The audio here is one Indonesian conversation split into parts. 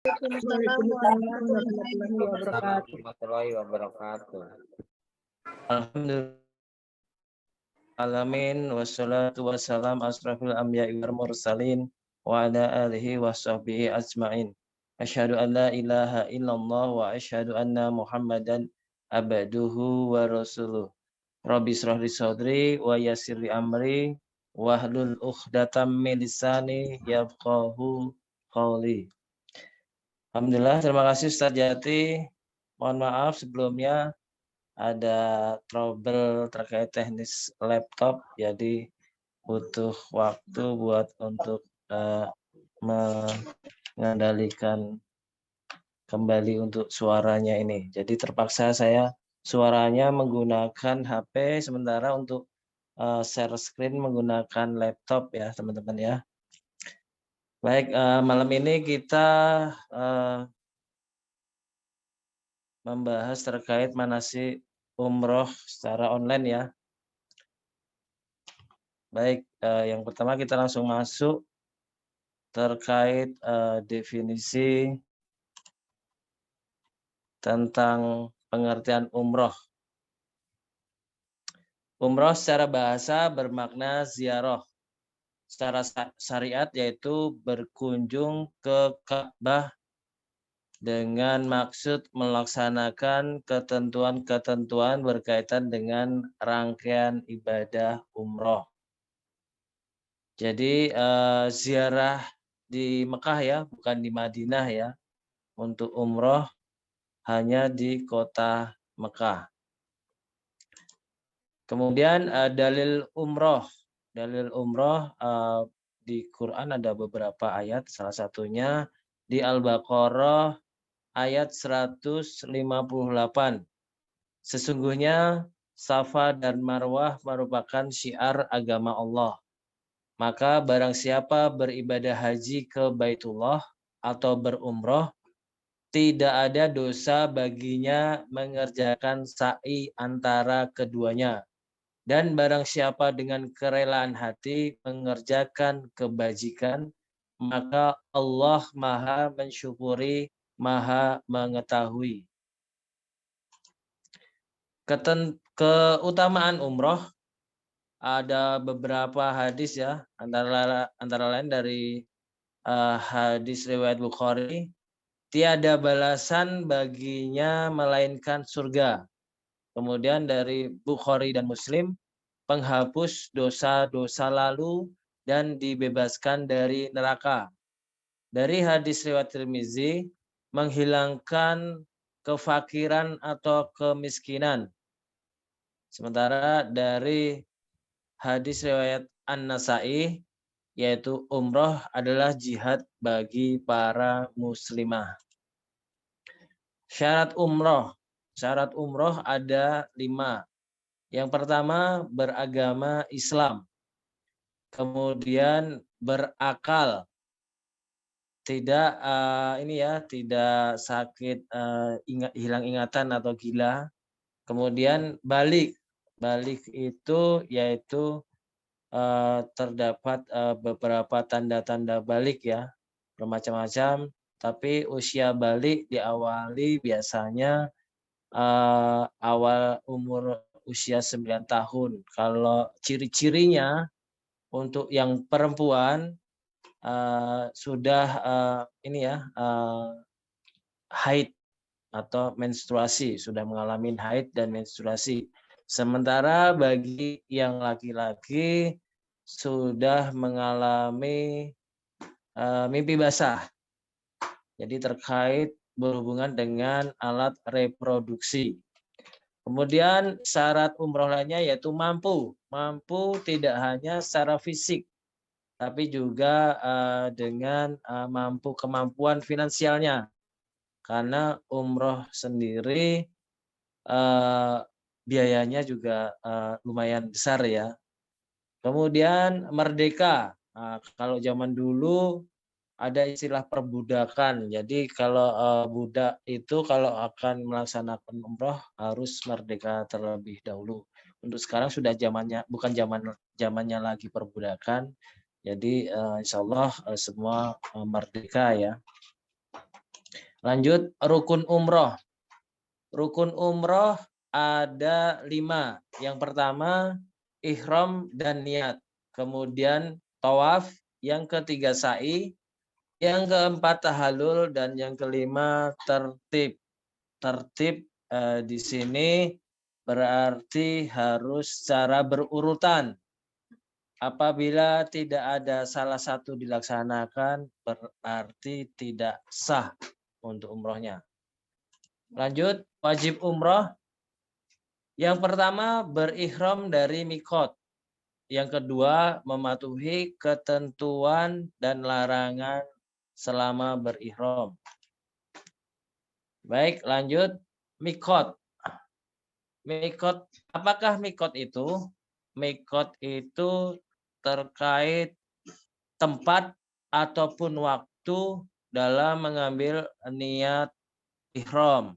Waalaikumsalam warahmatullahi wabarakatuh. Alhamdulillah. Alamin wassalatu wassalam asrafil anbiya'i wal mursalin wa ala alihi wa sahbihi ajma'in. Asyhadu an la ilaha illallah wa asyhadu anna Muhammadan abduhu wa rasuluh. Rabbi shrah li sadri wa yassir li amri wahlul 'uqdatam min lisani yafqahu qawli. Alhamdulillah, terima kasih Ustaz Jati. Mohon maaf sebelumnya ada trouble terkait teknis laptop, jadi butuh waktu buat untuk mengendalikan kembali untuk suaranya ini. Jadi terpaksa saya suaranya menggunakan HP, sementara untuk share screen menggunakan laptop ya teman-teman ya. Baik, malam ini kita membahas terkait manasik umroh secara online ya. Baik, yang pertama kita langsung masuk terkait definisi tentang pengertian umroh. Umroh secara bahasa bermakna ziarah. Secara syariat yaitu berkunjung ke Ka'bah dengan maksud melaksanakan ketentuan-ketentuan berkaitan dengan rangkaian ibadah umroh. Jadi ziarah di Mekah ya, bukan di Madinah ya. Untuk umroh hanya di kota Mekah. Kemudian dalil umroh. Dalil umroh di Quran ada beberapa ayat, salah satunya di Al-Baqarah ayat 158. Sesungguhnya Safa dan Marwah merupakan syiar agama Allah. Maka barang siapa beribadah haji ke Baitullah atau berumroh, tidak ada dosa baginya mengerjakan sa'i antara keduanya. Dan barang siapa dengan kerelaan hati mengerjakan kebajikan, maka Allah Maha mensyukuri, Maha mengetahui. Keutamaan umroh ada beberapa hadis ya, antara lain dari hadis riwayat Bukhari, tiada balasan baginya melainkan surga. Kemudian dari Bukhari dan Muslim, penghapus dosa-dosa lalu dan dibebaskan dari neraka. Dari hadis riwayat Tirmizi, menghilangkan kefakiran atau kemiskinan. Sementara dari hadis riwayat An-Nasa'i, yaitu umroh adalah jihad bagi para muslimah. Syarat umroh ada 5. Yang pertama beragama Islam, kemudian berakal, tidak tidak sakit, hilang ingatan atau gila, kemudian balik itu yaitu terdapat beberapa tanda-tanda balik ya, bermacam-macam, tapi usia balik diawali biasanya awal umur usia 9 tahun. Kalau ciri-cirinya untuk yang perempuan sudah haid atau menstruasi, sudah mengalami haid dan menstruasi. Sementara bagi yang laki-laki sudah mengalami mimpi basah. Jadi terkait berhubungan dengan alat reproduksi. Kemudian syarat umroh lainnya yaitu mampu. Mampu tidak hanya secara fisik, tapi juga dengan mampu kemampuan finansialnya. Karena umroh sendiri biayanya juga lumayan besar ya. Kemudian merdeka. Nah, kalau zaman dulu ada istilah perbudakan. Jadi kalau budak itu kalau akan melaksanakan umroh harus merdeka terlebih dahulu. Untuk sekarang sudah bukan zamannya lagi perbudakan. Jadi insya Allah semua merdeka ya. Lanjut, rukun umroh. Rukun umroh ada 5. Yang pertama, ihram dan niat. Kemudian tawaf. Yang ketiga, sa'i. Yang keempat, tahallul. Dan yang kelima, tertib. Tertib di sini berarti harus secara berurutan. Apabila tidak ada salah satu dilaksanakan, berarti tidak sah untuk umrohnya. Lanjut, wajib umroh. Yang pertama, berihram dari mikot. Yang kedua, mematuhi ketentuan dan larangan selama berihram. Baik, lanjut, mikot. Mikot, apakah mikot itu? Mikot itu terkait tempat ataupun waktu dalam mengambil niat ihram.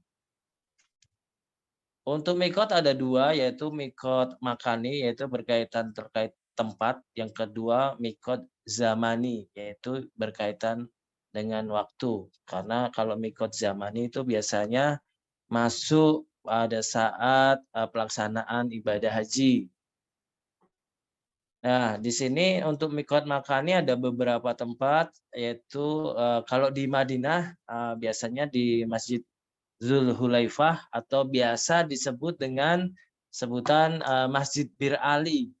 Untuk mikot ada 2, yaitu mikot makani, yaitu berkaitan terkait tempat. Yang kedua, mikot zamani, yaitu berkaitan dengan waktu. Karena kalau mikot zamani itu biasanya masuk pada saat pelaksanaan ibadah haji. Nah, di sini untuk mikot makani ada beberapa tempat, yaitu kalau di Madinah biasanya di Masjid Zulhulaifah atau biasa disebut dengan sebutan Masjid Bir Ali.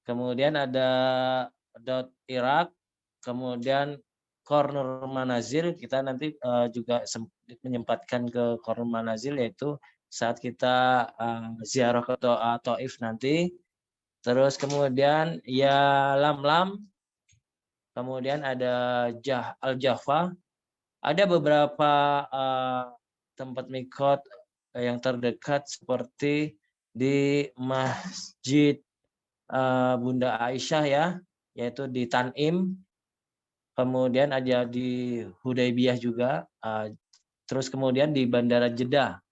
Kemudian ada Dot Irak, kemudian Corner Manazil. Kita nanti juga menyempatkan ke Corner Manazil, yaitu saat kita ziarah ke Taif nanti. Terus kemudian ya Lam-Lam, kemudian ada Al-Jaffa. Ada beberapa tempat mikot yang terdekat seperti di Masjid Bunda Aisyah ya, yaitu di Tanim. Kemudian ada di Hudaybiyah juga. Terus kemudian di Bandara Jeddah.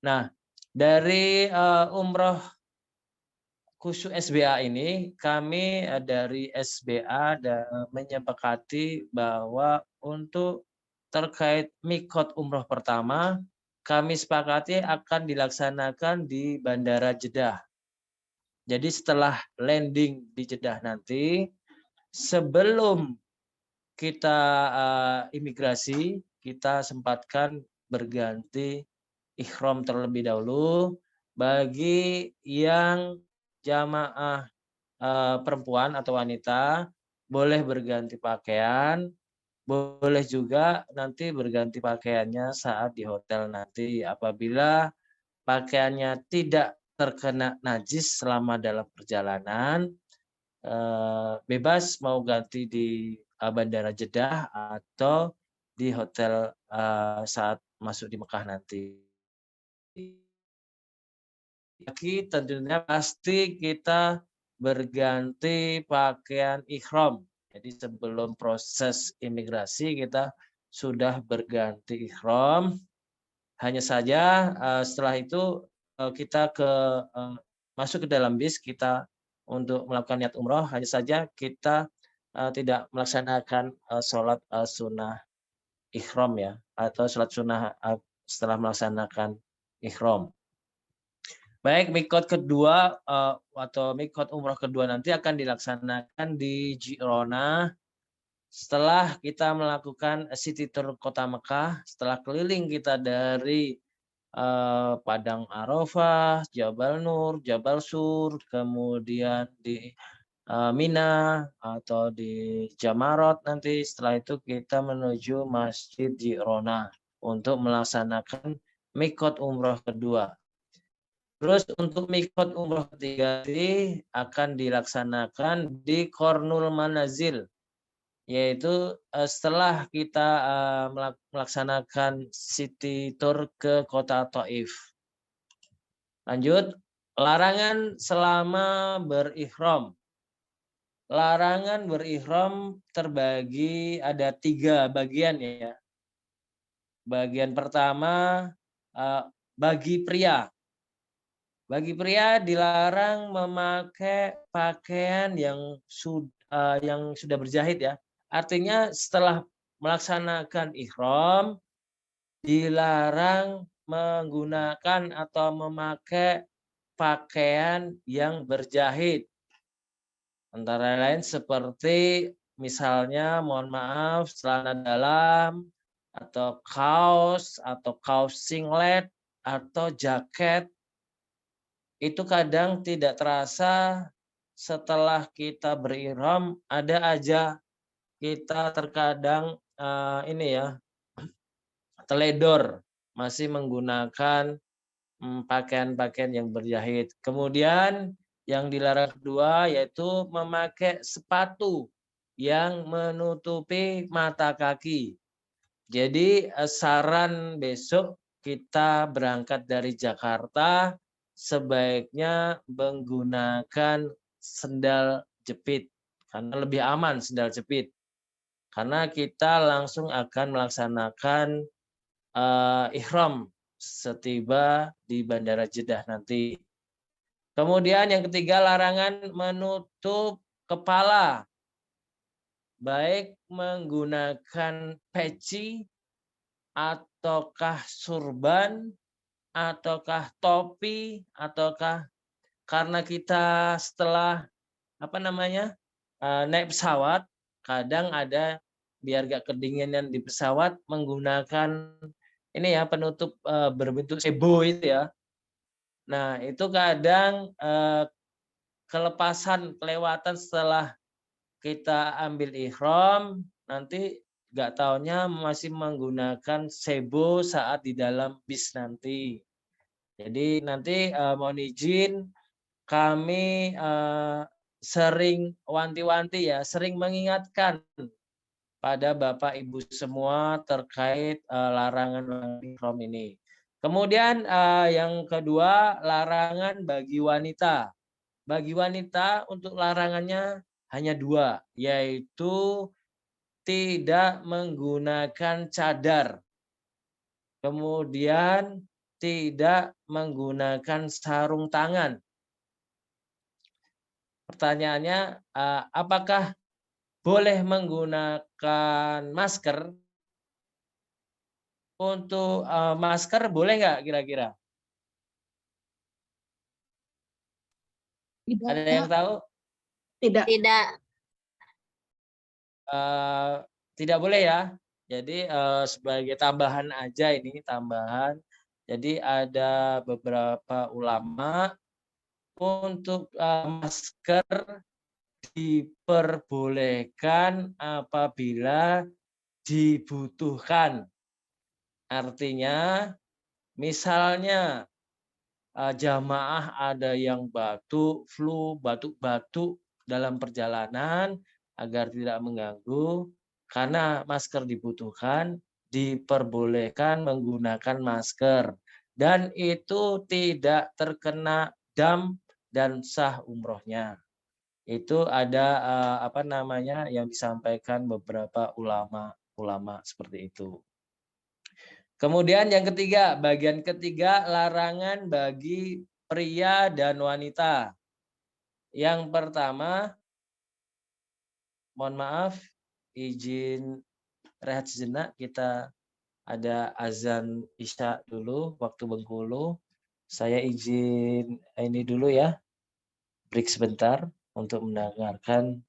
Nah, dari umroh khusus SBA ini, kami dari SBA menyepakati bahwa untuk terkait mikot umroh pertama, kami sepakati akan dilaksanakan di Bandara Jeddah. Jadi setelah landing di Jeddah nanti, sebelum kita imigrasi, kita sempatkan berganti ihram terlebih dahulu. Bagi yang jamaah perempuan atau wanita boleh berganti pakaian, boleh juga nanti berganti pakaiannya saat di hotel nanti. Apabila pakaiannya tidak terkena najis selama dalam perjalanan, bebas mau ganti di Bandara Jeddah atau di hotel saat masuk di Mekah nanti. Tentunya pasti kita berganti pakaian ihram. Jadi sebelum proses imigrasi kita sudah berganti ihram. Hanya saja setelah itu kita masuk ke dalam bis, kita untuk melakukan niat umroh. Hanya saja kita tidak melaksanakan sholat sunnah ihram ya, atau sholat sunnah setelah melaksanakan ihram. Baik, mikot kedua atau mikot umroh kedua nanti akan dilaksanakan di Jirona setelah kita melakukan city tour kota Mekah, setelah keliling kita dari Padang Arafah, Jabal Nur, Jabal Sur, kemudian di Mina atau di Jamarot nanti. Setelah itu kita menuju Masjid Jirona untuk melaksanakan mikot umroh kedua. Terus untuk mikot umroh ketiga ini akan dilaksanakan di Kornul Manazil, yaitu setelah kita melaksanakan city tour ke kota Taif. Lanjut, larangan selama berihram. Larangan berihram terbagi ada 3 bagian ya. Bagian pertama bagi pria. Bagi pria dilarang memakai pakaian yang sudah berjahit ya. Artinya setelah melaksanakan ihram, dilarang menggunakan atau memakai pakaian yang berjahit. Antara lain seperti misalnya mohon maaf celana dalam atau kaos singlet atau jaket itu kadang tidak terasa setelah kita berihram ada aja kita terkadang ini ya teledor masih menggunakan pakaian-pakaian yang berjahit. Kemudian yang dilarang kedua yaitu memakai sepatu yang menutupi mata kaki. Jadi saran besok kita berangkat dari Jakarta sebaiknya menggunakan sendal jepit karena lebih aman sendal jepit. Karena kita langsung akan melaksanakan ihram setiba di Bandara Jeddah nanti. Kemudian yang ketiga larangan menutup kepala, baik menggunakan peci ataukah surban ataukah topi ataukah karena kita setelah naik pesawat kadang ada biar gak kedinginan di pesawat menggunakan ini ya penutup berbentuk sebo itu ya. Nah, itu kadang kelewatan setelah kita ambil ihram, nanti nggak taunya masih menggunakan sebo saat di dalam bis nanti. Jadi nanti mohon izin kami sering wanti-wanti ya, sering mengingatkan pada Bapak Ibu semua terkait larangan ihram ini. Kemudian yang kedua larangan bagi wanita. Bagi wanita untuk larangannya hanya dua, yaitu tidak menggunakan cadar. Kemudian tidak menggunakan sarung tangan. Pertanyaannya, apakah boleh menggunakan masker? Untuk masker boleh nggak kira-kira? Ada yang tahu? Tidak. Tidak. Tidak boleh ya. Jadi sebagai tambahan aja ini tambahan. Jadi ada beberapa ulama untuk masker diperbolehkan apabila dibutuhkan. Artinya misalnya jamaah ada yang batuk, flu, batuk-batuk dalam perjalanan agar tidak mengganggu, karena masker dibutuhkan, diperbolehkan menggunakan masker. Dan itu tidak terkena dam dan sah umrohnya. Itu ada yang disampaikan beberapa ulama seperti itu. Kemudian yang ketiga, bagian ketiga larangan bagi pria dan wanita. Yang pertama, mohon maaf, izin rehat sejenak, kita ada azan isya dulu, waktu Bengkulu. Saya izin ini dulu ya, break sebentar untuk mendengarkan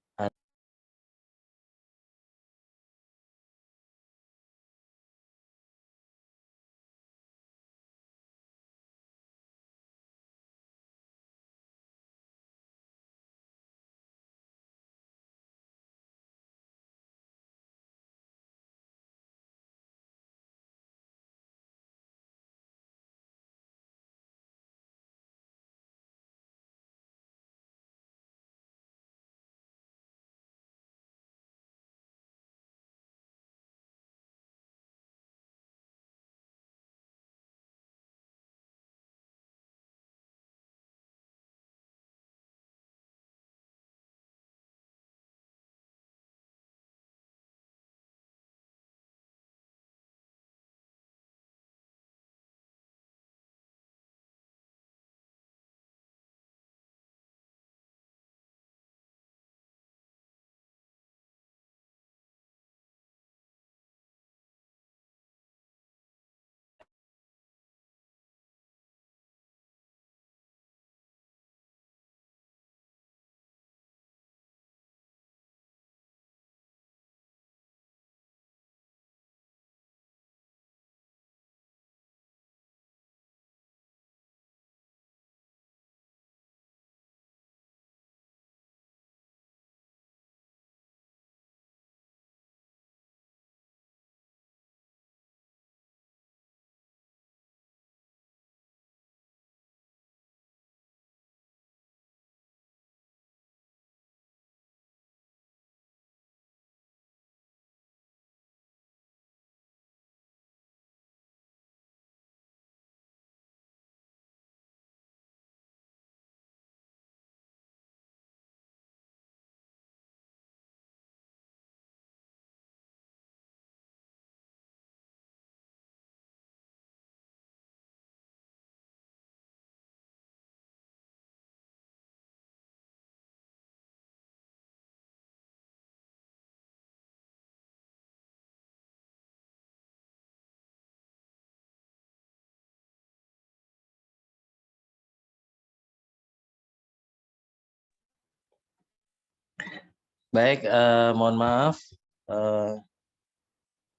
Baik, mohon maaf,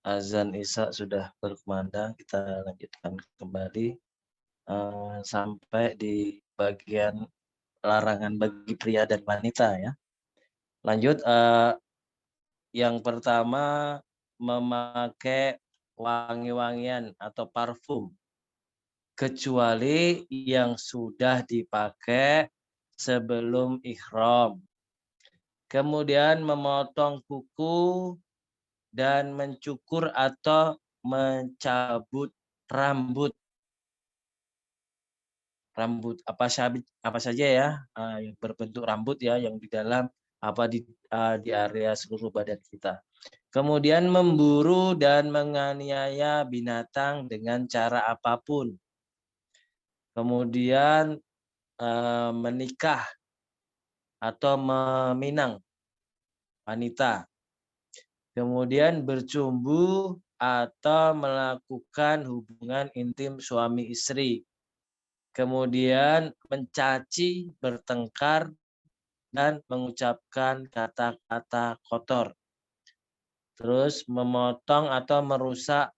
azan Isya sudah berkumandang. Kita lanjutkan kembali sampai di bagian larangan bagi pria dan wanita ya. Lanjut, yang pertama memakai wangi-wangian atau parfum kecuali yang sudah dipakai sebelum ihram. Kemudian memotong kuku dan mencukur atau mencabut rambut. Rambut apa saja ya, yang berbentuk rambut ya, yang di dalam di area seluruh badan kita. Kemudian memburu dan menganiaya binatang dengan cara apapun. Kemudian menikah atau meminang wanita. Kemudian bercumbu atau melakukan hubungan intim suami istri. Kemudian mencaci, bertengkar, dan mengucapkan kata-kata kotor. Terus memotong atau merusak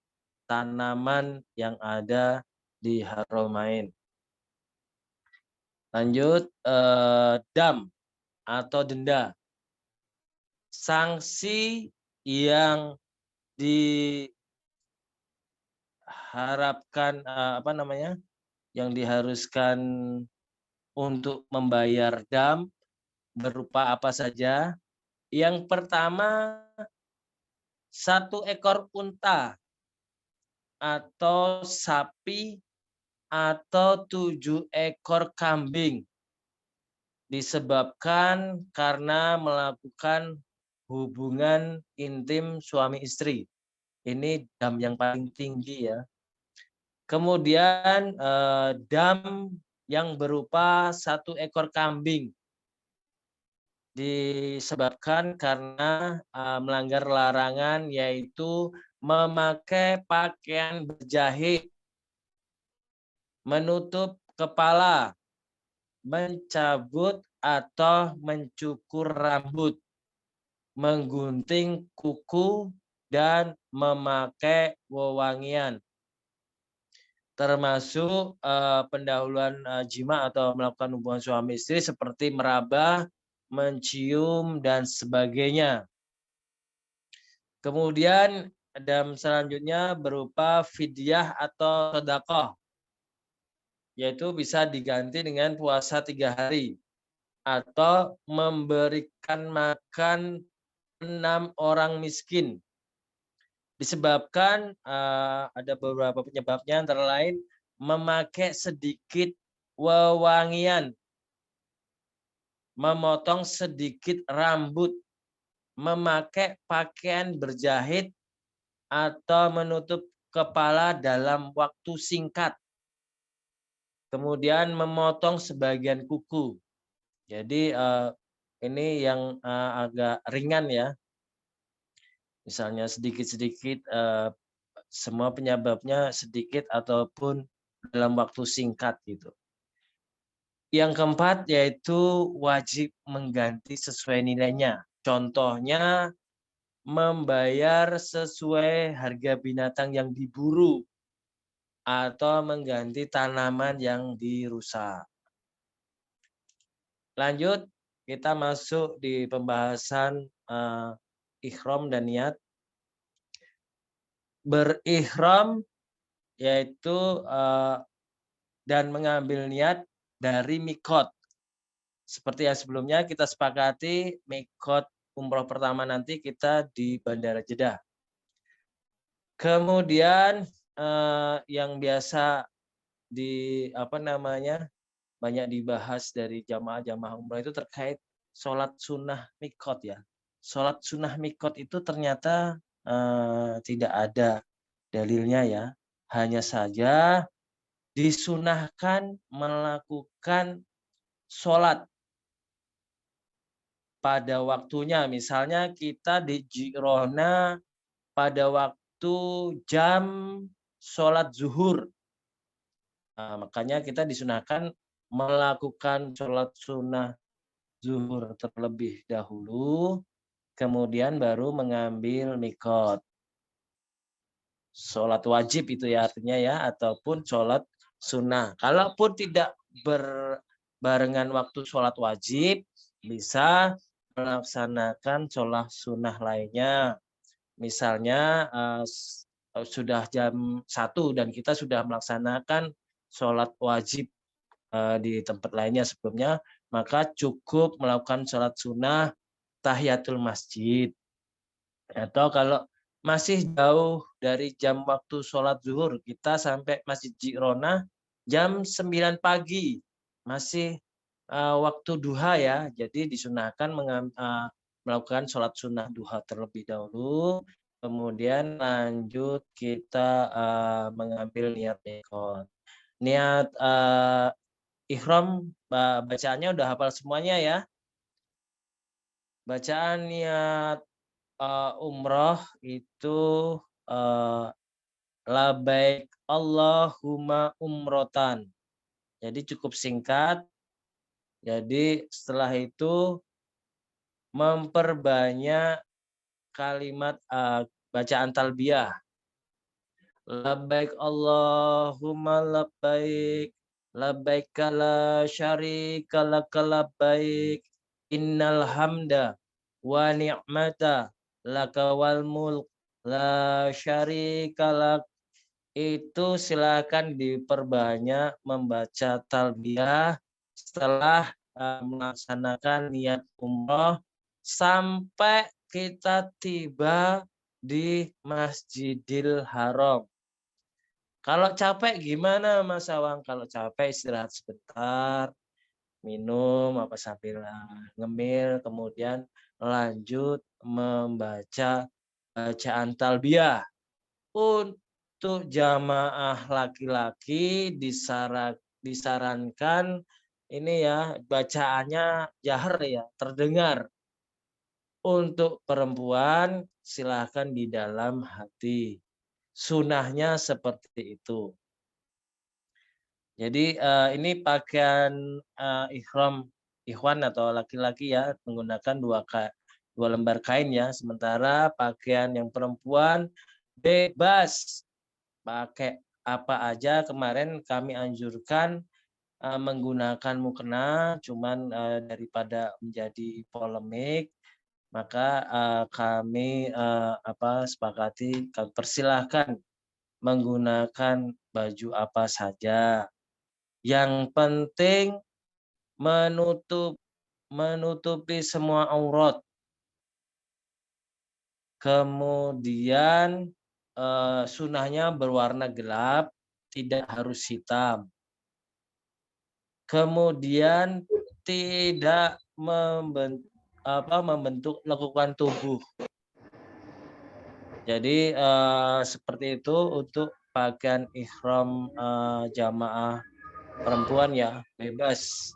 tanaman yang ada di Haramain. Lanjut, dam atau denda. Sanksi yang diharapkan yang diharuskan untuk membayar dam berupa apa saja? Yang pertama, 1 ekor unta atau sapi atau 7 ekor kambing disebabkan karena melakukan hubungan intim suami istri. Ini dam yang paling tinggi ya. Kemudian dam yang berupa 1 ekor kambing disebabkan karena melanggar larangan yaitu memakai pakaian berjahit, menutup kepala, mencabut atau mencukur rambut, menggunting kuku, dan memakai wewangian. Termasuk pendahuluan jima atau melakukan hubungan suami istri seperti meraba, mencium, dan sebagainya. Kemudian dam selanjutnya berupa fidyah atau sedekah, yaitu bisa diganti dengan puasa 3 hari atau memberikan makan 6 orang miskin. Disebabkan ada beberapa penyebabnya, antara lain memakai sedikit wewangian, memotong sedikit rambut, memakai pakaian berjahit, atau menutup kepala dalam waktu singkat. Kemudian memotong sebagian kuku. Jadi ini yang agak ringan ya. Misalnya sedikit-sedikit, semua penyebabnya sedikit ataupun dalam waktu singkat gitu. Yang keempat yaitu wajib mengganti sesuai nilainya. Contohnya membayar sesuai harga binatang yang diburu atau mengganti tanaman yang dirusak. Lanjut, kita masuk di pembahasan ihram dan niat. Berihram yaitu dan mengambil niat dari mikot. Seperti yang sebelumnya kita sepakati, mikot umroh pertama nanti kita di Bandara Jeddah. Kemudian yang biasa banyak dibahas dari jamaah-jamaah umroh itu terkait sholat sunnah mikot ya. Sholat sunnah mikot itu ternyata tidak ada dalilnya ya. Hanya saja disunahkan melakukan sholat pada waktunya. Misalnya kita di Jirona pada waktu jam sholat zuhur. Nah, makanya kita disunahkan melakukan sholat sunnah zuhur terlebih dahulu. kemudian baru mengambil mikot. Sholat wajib itu ya artinya ya, ataupun sholat sunnah. Kalaupun tidak berbarengan waktu sholat wajib, bisa melaksanakan sholat sunnah lainnya. Misalnya sudah jam 1 dan kita sudah melaksanakan sholat wajib di tempat lainnya sebelumnya, maka cukup melakukan sholat sunnah tahiyatul masjid. Atau kalau masih jauh dari jam waktu sholat zuhur, kita sampai Masjid Jirona jam 9 pagi. Masih waktu duha ya, jadi disunahkan melakukan sholat sunnah duha terlebih dahulu, kemudian lanjut kita mengambil niat mikot. Niat ihram bacaannya udah hafal semuanya ya. Bacaan niat umroh itu labaik Allahumma umrotan. Jadi cukup singkat. Jadi setelah itu memperbanyak kalimat bacaan talbiyah. Labaik Allahumma labaik. Labaik la syarika laka labaik. Innal hamda wa ni'mata laka wal mulk la syarika lak. Itu silakan diperbanyak membaca talbiyah setelah melaksanakan niat umroh sampai kita tiba di Masjidil Haram. Kalau capek gimana Mas Awang? Kalau capek istirahat sebentar, minum apa sambil ngemil, kemudian lanjut membaca bacaan talbiyah. Untuk jamaah laki-laki disarankan ini ya bacaannya jahar ya, terdengar. Untuk perempuan silahkan di dalam hati. Sunahnya seperti itu. Jadi ini pakaian ihram ikhwan atau laki-laki ya menggunakan dua lembar kain ya. Sementara pakaian yang perempuan bebas pakai apa aja. Kemarin kami anjurkan menggunakan mukena, cuman daripada menjadi polemik, maka kami sepakati kami persilahkan menggunakan baju apa saja. Yang penting menutupi semua aurat. Kemudian sunahnya berwarna gelap, tidak harus hitam. Kemudian tidak membentuk lekukan tubuh. Jadi seperti itu untuk pakaian ihram jamaah perempuan ya, bebas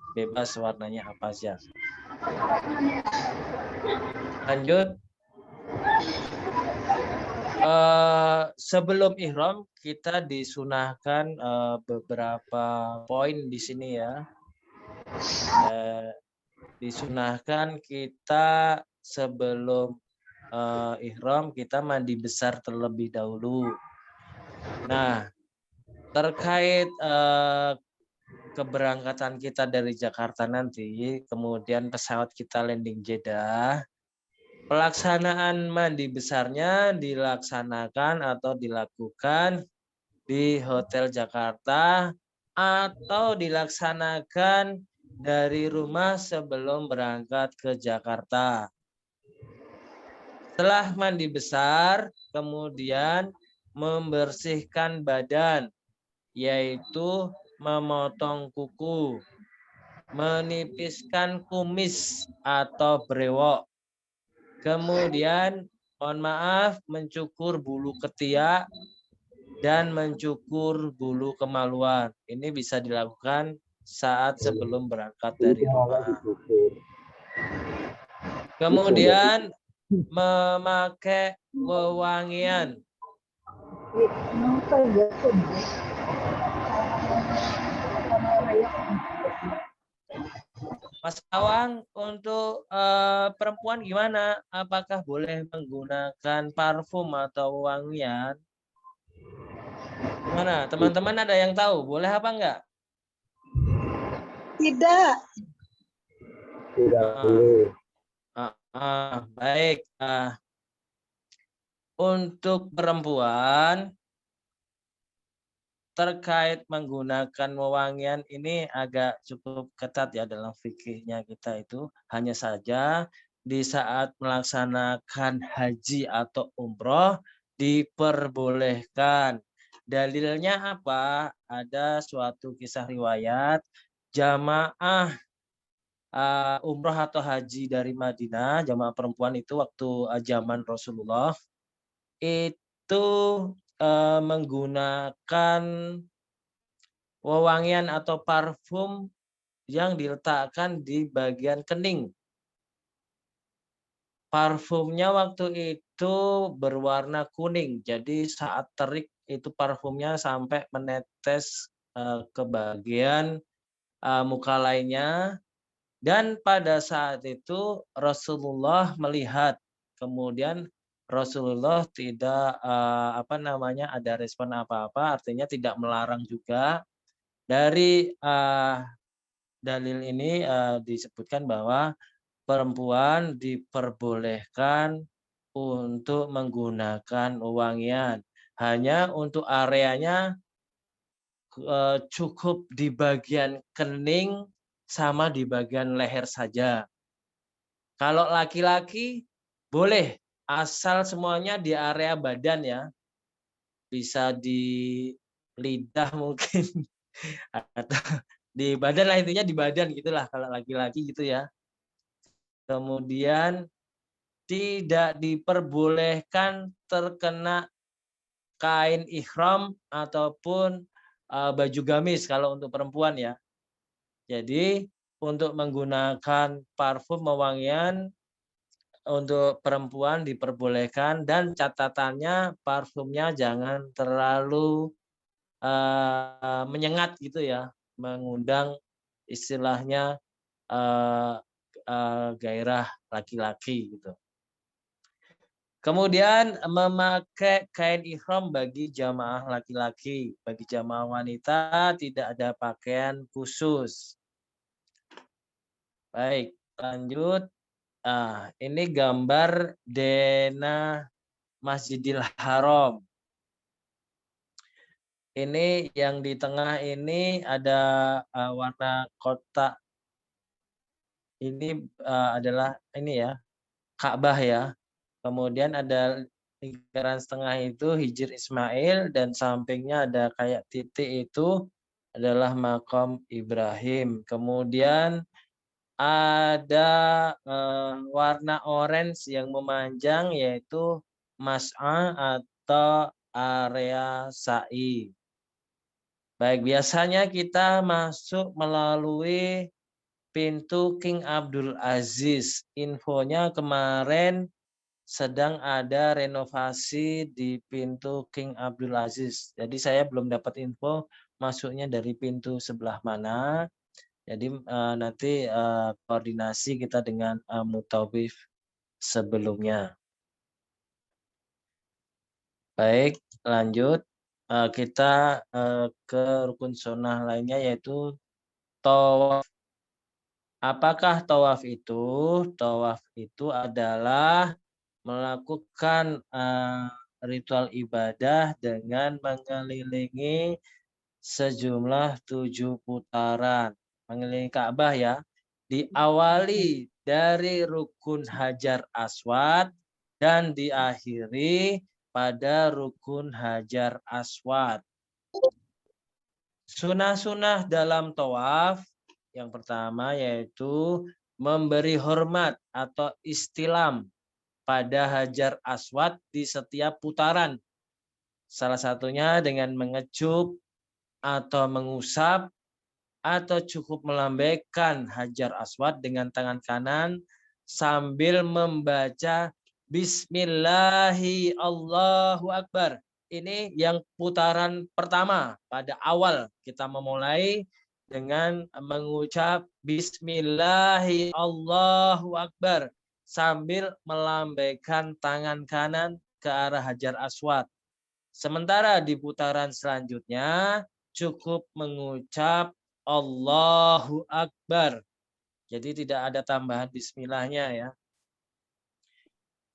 warnanya apa saja. Lanjut. Sebelum ihram kita disunahkan beberapa poin di sini ya. Disunahkan kita sebelum ihram kita mandi besar terlebih dahulu. Nah, terkait keberangkatan kita dari Jakarta nanti, kemudian pesawat kita landing Jeddah, pelaksanaan mandi besarnya dilaksanakan atau dilakukan di Hotel Jakarta atau dilaksanakan dari rumah sebelum berangkat ke Jakarta. Setelah mandi besar, kemudian membersihkan badan, yaitu memotong kuku, menipiskan kumis atau brewok, kemudian mohon maaf mencukur bulu ketiak dan mencukur bulu kemaluan. Ini bisa dilakukan saat sebelum berangkat dari rumah. Kemudian memakai wewangian. Mas Awang, untuk perempuan gimana? Apakah boleh menggunakan parfum atau wangian? Gimana? Teman-teman ada yang tahu? Boleh apa enggak? Tidak. Tidak Ah, boleh. baik. Untuk perempuan terkait menggunakan wewangian ini agak cukup ketat ya dalam fikihnya kita itu. Hanya saja di saat melaksanakan haji atau umroh diperbolehkan. Dalilnya apa? Ada suatu kisah riwayat jamaah umroh atau haji dari Madinah, jamaah perempuan itu waktu zaman Rasulullah itu menggunakan wewangian atau parfum yang diletakkan di bagian kening. Parfumnya waktu itu berwarna kuning, jadi saat terik itu parfumnya sampai menetes ke bagian muka lainnya. Dan pada saat itu Rasulullah melihat, kemudian Rasulullah tidak ada respon apa-apa, artinya tidak melarang juga. Dari dalil ini disebutkan bahwa perempuan diperbolehkan untuk menggunakan wewangian. Hanya untuk areanya cukup di bagian kening sama di bagian leher saja. Kalau laki-laki boleh, asal semuanya di area badan ya. Bisa di lidah mungkin atau di badan lah, intinya di badan gitulah kalau laki-laki gitu ya. Kemudian tidak diperbolehkan terkena kain ihram ataupun baju gamis kalau untuk perempuan ya. Jadi untuk menggunakan parfum wewangian untuk perempuan diperbolehkan, dan catatannya parfumnya jangan terlalu menyengat gitu ya, mengundang istilahnya gairah laki-laki gitu. Kemudian memakai kain ihram bagi jamaah laki-laki, bagi jamaah wanita tidak ada pakaian khusus. Baik, lanjut. Ini gambar denah Masjidil Haram. Ini yang di tengah ini ada warna kotak. Ini adalah ini ya, Ka'bah ya. Kemudian ada lingkaran setengah itu Hijr Ismail, dan sampingnya ada kayak titik itu adalah makam Ibrahim. Kemudian ada warna orange yang memanjang yaitu mas'a atau area sa'i. Baik, biasanya kita masuk melalui pintu King Abdul Aziz. Infonya kemarin sedang ada renovasi di pintu King Abdul Aziz. Jadi saya belum dapat info masuknya dari pintu sebelah mana. Jadi nanti koordinasi kita dengan Mutawif sebelumnya. Baik, lanjut. Kita ke rukun sunnah lainnya yaitu tawaf. Apakah tawaf itu? Tawaf itu adalah melakukan ritual ibadah dengan mengelilingi sejumlah 7 putaran. Mengelilingi Ka'bah ya. Diawali dari rukun Hajar Aswad dan diakhiri pada rukun Hajar Aswad. Sunah-sunah dalam tawaf yang pertama yaitu memberi hormat atau istilam pada Hajar Aswad di setiap putaran. Salah satunya dengan mengecup atau mengusap, atau cukup melambaikan Hajar Aswad dengan tangan kanan sambil membaca Bismillahi Allahu Akbar. Ini yang putaran pertama pada awal kita memulai dengan mengucap Bismillahi Allahu Akbar sambil melambaikan tangan kanan ke arah Hajar Aswad. Sementara di putaran selanjutnya cukup mengucap Allahu Akbar. Jadi tidak ada tambahan bismillahnya ya.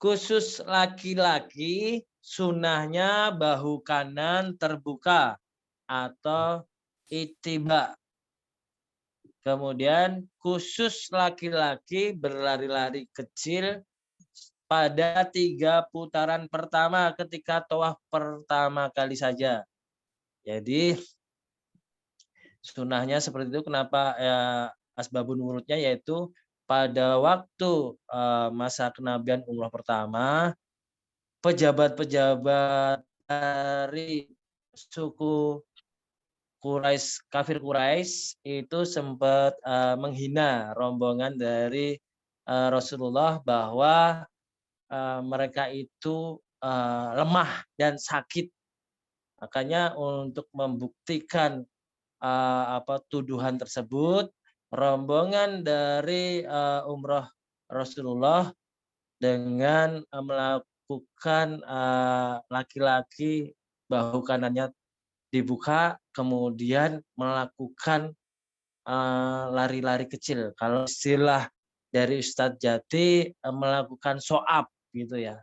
Khusus laki-laki sunahnya bahu kanan terbuka atau itiba. Kemudian khusus laki-laki berlari-lari kecil pada 3 putaran pertama ketika tawaf pertama kali saja. Jadi sunahnya seperti itu. Kenapa asbabun wurudnya yaitu pada waktu masa kenabian umroh pertama, pejabat-pejabat dari suku Quraisy, kafir Quraisy itu sempat menghina rombongan dari Rasulullah bahwa mereka itu lemah dan sakit. Makanya untuk membuktikan tuduhan tersebut, rombongan dari umroh Rasulullah dengan melakukan laki-laki bahu kanannya dibuka, kemudian melakukan lari-lari kecil. Kalau istilah dari Ustadz Jati melakukan so'ab gitu ya,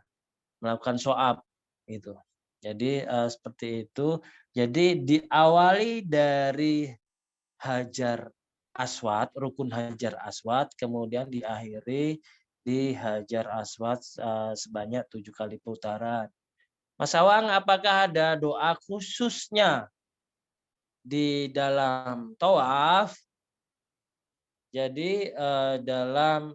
melakukan so'ab gitu. Jadi seperti itu. Jadi diawali dari Hajar Aswad, rukun Hajar Aswad, kemudian diakhiri di Hajar Aswad sebanyak 7 kali putaran. Mas Awang, apakah ada doa khususnya di dalam tawaf? Jadi dalam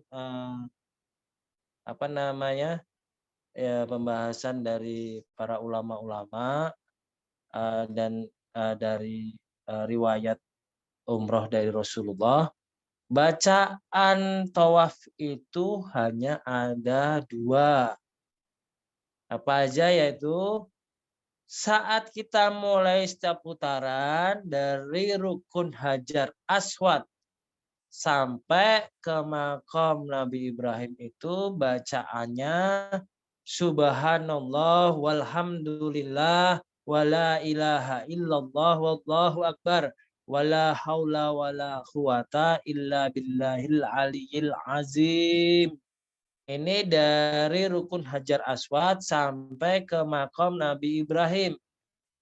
pembahasan dari para ulama-ulama dan dari riwayat umroh dari Rasulullah, bacaan tawaf itu hanya ada 2. Apa aja? Yaitu saat kita mulai setiap putaran dari rukun Hajar Aswad sampai ke makom Nabi Ibrahim itu bacaannya Subhanallah walhamdulillah wala ilaha illallah wallahu akbar wala haula wala quwata illa billahil aliyil azim. Ini dari rukun Hajar Aswad sampai ke makom Nabi Ibrahim.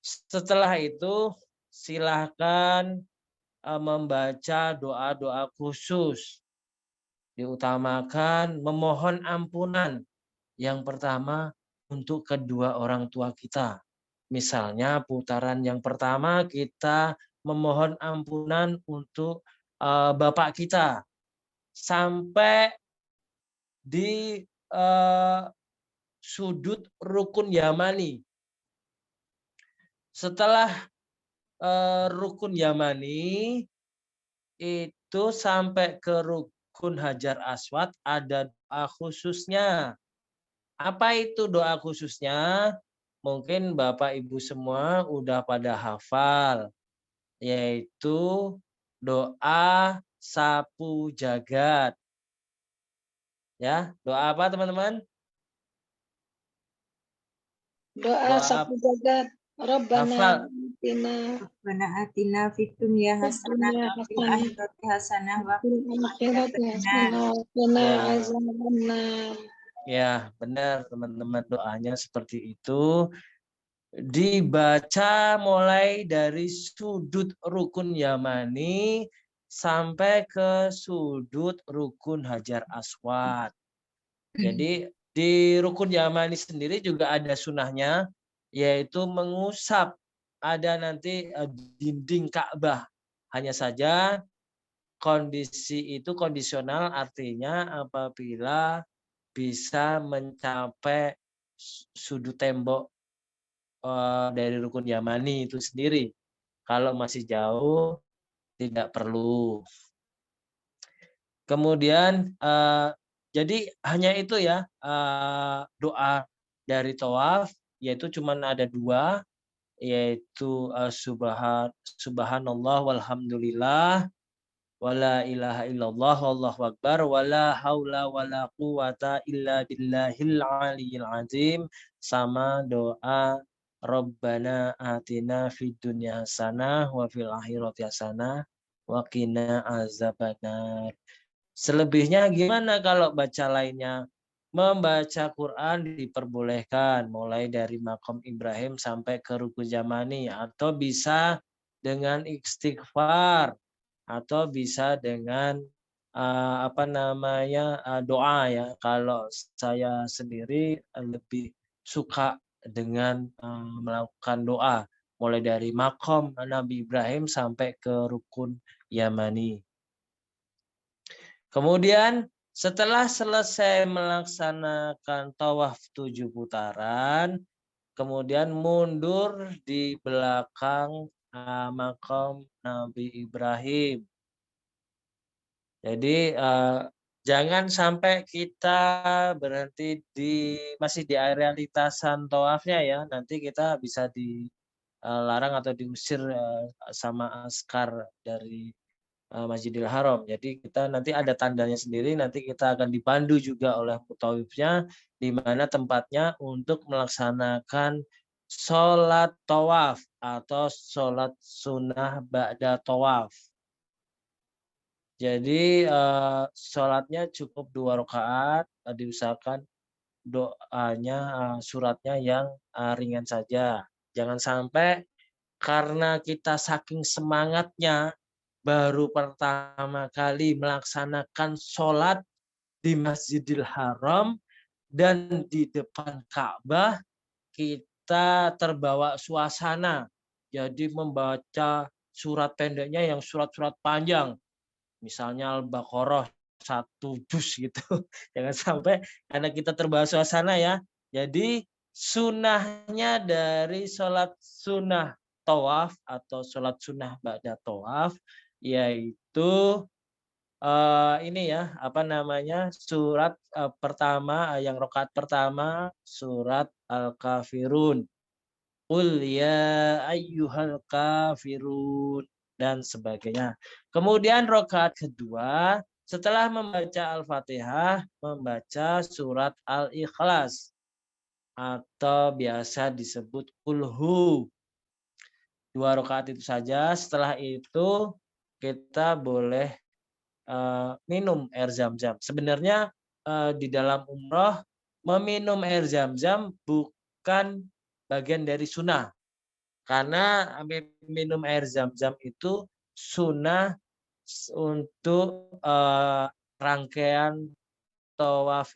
Setelah itu silahkan membaca doa-doa khusus. Diutamakan memohon ampunan. Yang pertama untuk kedua orang tua kita. Misalnya putaran yang pertama kita memohon ampunan untuk bapak kita. Sampai di sudut rukun Yamani. Setelah rukun Yamani itu sampai ke rukun Hajar Aswad ada doa khususnya. Apa itu doa khususnya? Mungkin Bapak Ibu semua udah pada hafal, yaitu doa sapu jagat. Ya, doa apa teman-teman? Doa sapu jagat. Rabbana atina fid dunya hasanah wa fil akhirati hasanah wa qina adzabannar. Ya, benar teman-teman, doanya seperti itu. Dibaca mulai dari sudut rukun Yamani sampai ke sudut rukun Hajar Aswad. Jadi di rukun Yamani sendiri juga ada sunahnya, yaitu mengusap. Ada nanti dinding Ka'bah. Hanya saja kondisi itu kondisional, artinya apabila bisa mencapai sudut tembok dari rukun Yamani itu sendiri. Kalau masih jauh tidak perlu. Kemudian jadi hanya itu ya doa dari tawaf, yaitu cuma ada 2. yaitu subhanallah walhamdulillah wala ilaha illallah wallahu akbar wala haula wala quwata illa billahil aliyil azim, sama doa Rabbana atina fid dunya hasanah wa fil akhirati hasanah wa qina azabannar. Selebihnya gimana kalau baca lainnya? Membaca Quran diperbolehkan mulai dari makom Ibrahim sampai ke rukun Yamani, atau bisa dengan istighfar, atau bisa dengan doa ya. Kalau saya sendiri lebih suka dengan melakukan doa mulai dari makom Nabi Ibrahim sampai ke rukun Yamani. Kemudian setelah selesai melaksanakan tawaf 7 putaran, kemudian mundur di belakang makam Nabi Ibrahim. Jadi jangan sampai kita berhenti masih di area lintasan tawafnya ya. Nanti kita bisa dilarang atau diusir sama askar dari Masjidil Haram. Jadi kita nanti ada tandanya sendiri, nanti kita akan dipandu juga oleh mutawifnya di mana tempatnya untuk melaksanakan sholat tawaf atau sholat sunnah ba'da tawaf. Jadi sholatnya cukup 2 rakaat, diusahakan doanya suratnya yang ringan saja. Jangan sampai karena kita saking semangatnya baru pertama kali melaksanakan sholat di Masjidil Haram dan di depan Ka'bah, kita terbawa suasana. Jadi membaca surat pendeknya yang surat-surat panjang. Misalnya Al-Baqarah 1 juz gitu. Jangan sampai karena kita terbawa suasana ya. Jadi sunnahnya dari sholat sunnah tawaf atau sholat sunnah ba'da tawaf, yaitu ini ya, surat pertama, yang rakaat pertama surat Al-Kafirun. Qul ya ayyuhal kafirun dan sebagainya. Kemudian rakaat kedua setelah membaca Al-Fatihah, membaca surat Al-Ikhlas atau biasa disebut kulhu. 2 rakaat itu saja. Setelah itu kita boleh minum air zam-zam. Sebenarnya di dalam umroh meminum air zam-zam bukan bagian dari sunnah. Karena minum air zam-zam itu sunnah untuk rangkaian tawaf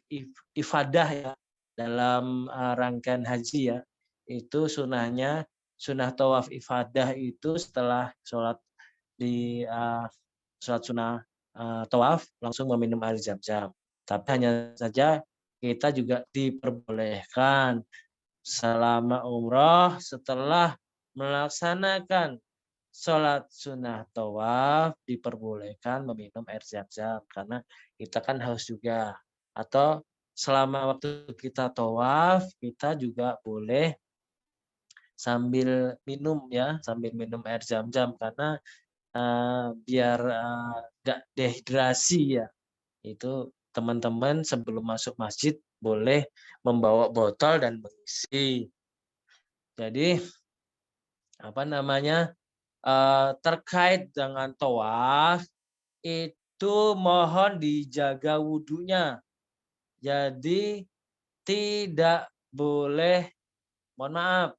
ifadah ya, dalam rangkaian haji ya. Itu sunnahnya, sunnah tawaf ifadah itu setelah sholat di sholat sunnah tawaf langsung meminum air zam-zam. Tapi hanya saja kita juga diperbolehkan selama umroh setelah melaksanakan sholat sunnah tawaf diperbolehkan meminum air zam-zam karena kita kan haus juga. Atau selama waktu kita tawaf kita juga boleh sambil minum ya, sambil minum air zam-zam karena biar nggak dehidrasi ya. Itu teman-teman sebelum masuk masjid boleh membawa botol dan mengisi. Jadi terkait dengan tawaf itu mohon dijaga wudhunya. Jadi tidak boleh, mohon maaf,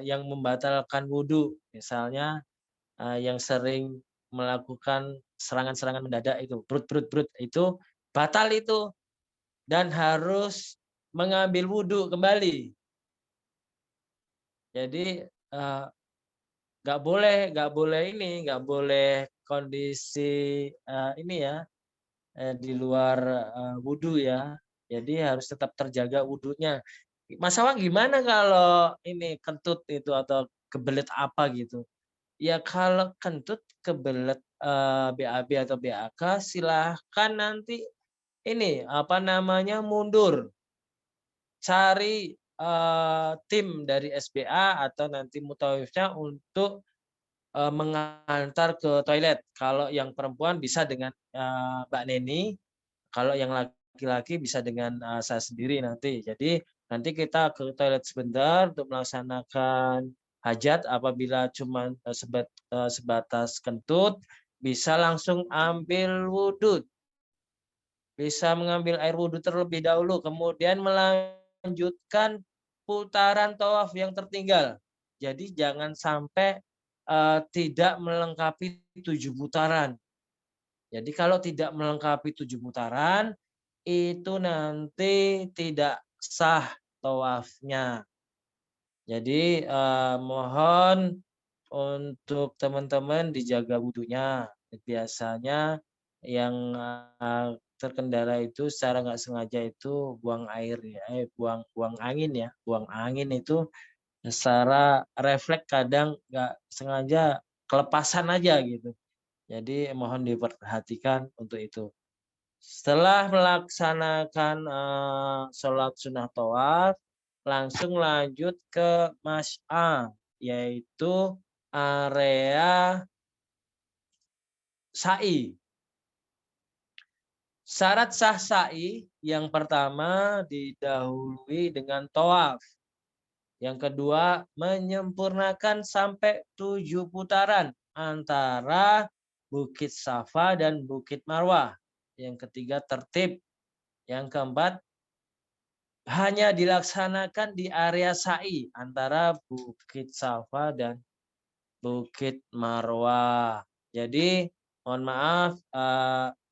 yang membatalkan wudhu. Misalnya yang sering melakukan serangan-serangan mendadak itu, brut itu batal itu dan harus mengambil wudhu kembali. Jadi nggak boleh kondisi ini ya di luar wudhu ya. Jadi harus tetap terjaga wudhunya. Mas Awang gimana kalau ini kentut itu atau kebelet apa gitu? Ya kalau kentut kebelet BAB atau BAK silahkan nanti ini mundur, cari tim dari SBA atau nanti mutawifnya untuk mengantar ke toilet. Kalau yang perempuan bisa dengan Mbak Neni, kalau yang laki-laki bisa dengan saya sendiri nanti. Jadi nanti kita ke toilet sebentar untuk melaksanakan hajat. Apabila cuma sebatas kentut, bisa langsung ambil wudhu. Bisa mengambil air wudhu terlebih dahulu, kemudian melanjutkan putaran tawaf yang tertinggal. Jadi jangan sampai tidak melengkapi 7 putaran. Jadi kalau tidak melengkapi 7 putaran, itu nanti tidak sah tawafnya. Jadi mohon untuk teman-teman dijaga wudhunya. Biasanya yang terkendala itu secara nggak sengaja itu buang air ya, buang angin ya, buang angin itu secara refleks kadang nggak sengaja kelepasan aja gitu. Jadi mohon diperhatikan untuk itu. Setelah melaksanakan sholat sunnah tawaf, langsung lanjut ke mas'a, yaitu area sa'i. Syarat sah sa'i yang pertama didahului dengan tawaf. Yang kedua, menyempurnakan sampai 7 putaran antara Bukit Safa dan Bukit Marwah. Yang ketiga, tertib. Yang keempat, hanya dilaksanakan di area sa'i antara Bukit Safa dan Bukit Marwah. Jadi, mohon maaf,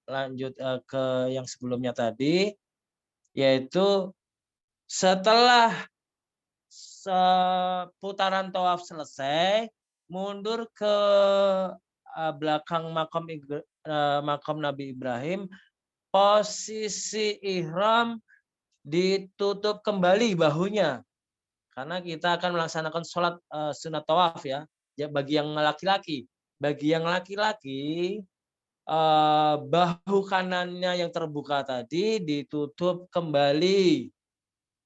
lanjut ke yang sebelumnya tadi, yaitu setelah putaran tawaf selesai, mundur ke belakang makam Nabi Ibrahim, posisi ihram ditutup kembali bahunya, karena kita akan melaksanakan sholat sunat tawaf ya. Bagi yang laki-laki, bahu kanannya yang terbuka tadi ditutup kembali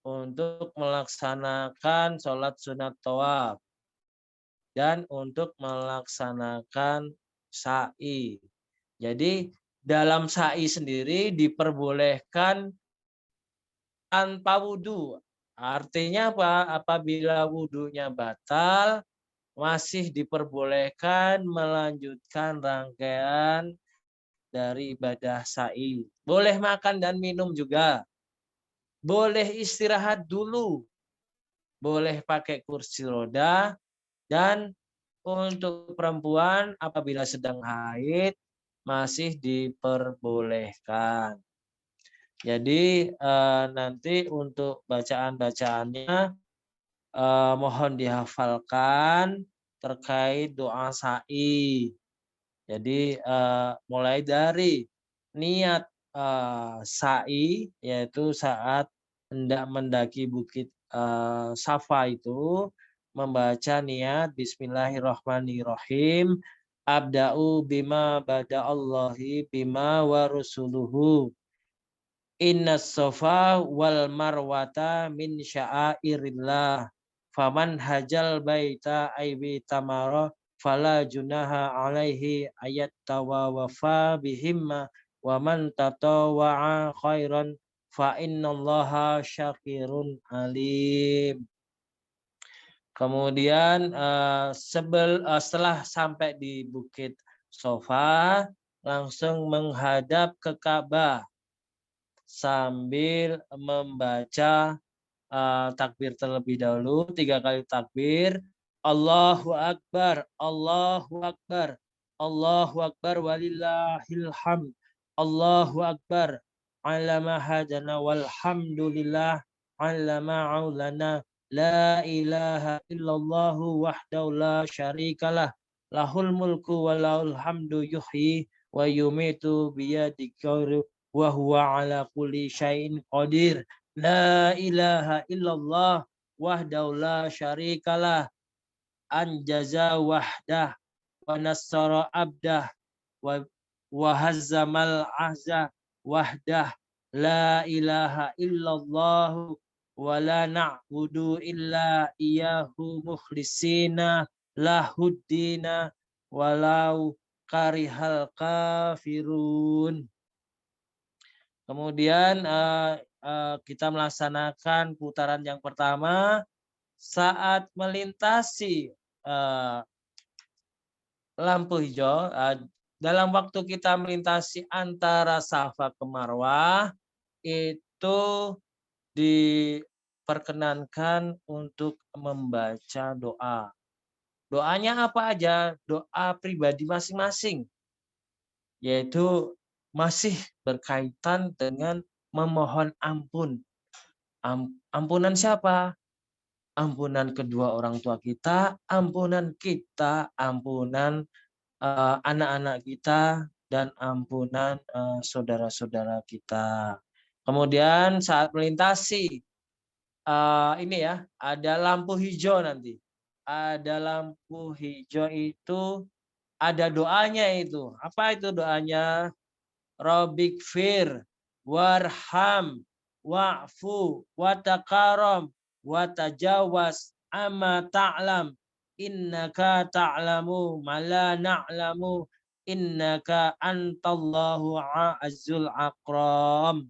untuk melaksanakan sholat sunat tawaf dan untuk melaksanakan sa'i. Jadi dalam sa'i sendiri diperbolehkan tanpa wudhu. Artinya apa? Apabila wudhunya batal, masih diperbolehkan melanjutkan rangkaian dari ibadah sa'i. Boleh makan dan minum juga. Boleh istirahat dulu. Boleh pakai kursi roda. Dan untuk perempuan apabila sedang haid masih diperbolehkan. Jadi nanti untuk bacaan-bacaannya mohon dihafalkan terkait doa sa'i. Jadi mulai dari niat sa'i, yaitu saat hendak mendaki bukit Safa itu membaca niat Bismillahirrahmanirrahim. Abda'u bima bada'allahi bima wa rusuluhu. Inna sofa wal marwata min sya'airillah. Faman hajal baita aybi tamara fala junaha alaihi ayat tawawafa bihimma wa man tatawa'a khairan fa innallaha syakirun alim. Kemudian setelah sampai di Bukit Safa, langsung menghadap ke Ka'bah sambil membaca takbir terlebih dahulu, 3 kali takbir. Allahu Akbar, Allahu Akbar, Allahu Akbar walillahil hamd. Allahu Akbar, alama hadana walhamdulillah, alama aulana. La ilaha illallahu wahdahu la syarikalah. Lahul mulku wa lahul hamdu yuhyi wa yumitu biyadihi wa huwa ala kulli syai'in qadir. La ilaha illallah wahdahu la syarikalah. Anjaza wahdah wa nassara abdah wa hazzamal ahza wahdah. La ilaha illallah wala na'budu illa iyyahu mukhlisina lahuddina walau karihal kafirun. Kemudian kita melaksanakan putaran yang pertama saat melintasi lampu hijau. Dalam waktu kita melintasi antara Safa ke Marwah itu diperkenankan untuk membaca doa. Doanya apa aja? Doa pribadi masing-masing, yaitu masih berkaitan dengan memohon ampun. Ampunan siapa? Ampunan kedua orang tua kita, ampunan kita, ampunan anak-anak kita, dan ampunan saudara-saudara kita. Kemudian saat melintasi ini ya, ada lampu hijau nanti. Ada lampu hijau itu ada doanya itu. Apa itu doanya? Rabbikfir warham wa'fu watakaram watajawaz amma ta'lam innaka ta'lamu ma la na'lamu innaka antallahu azul akram.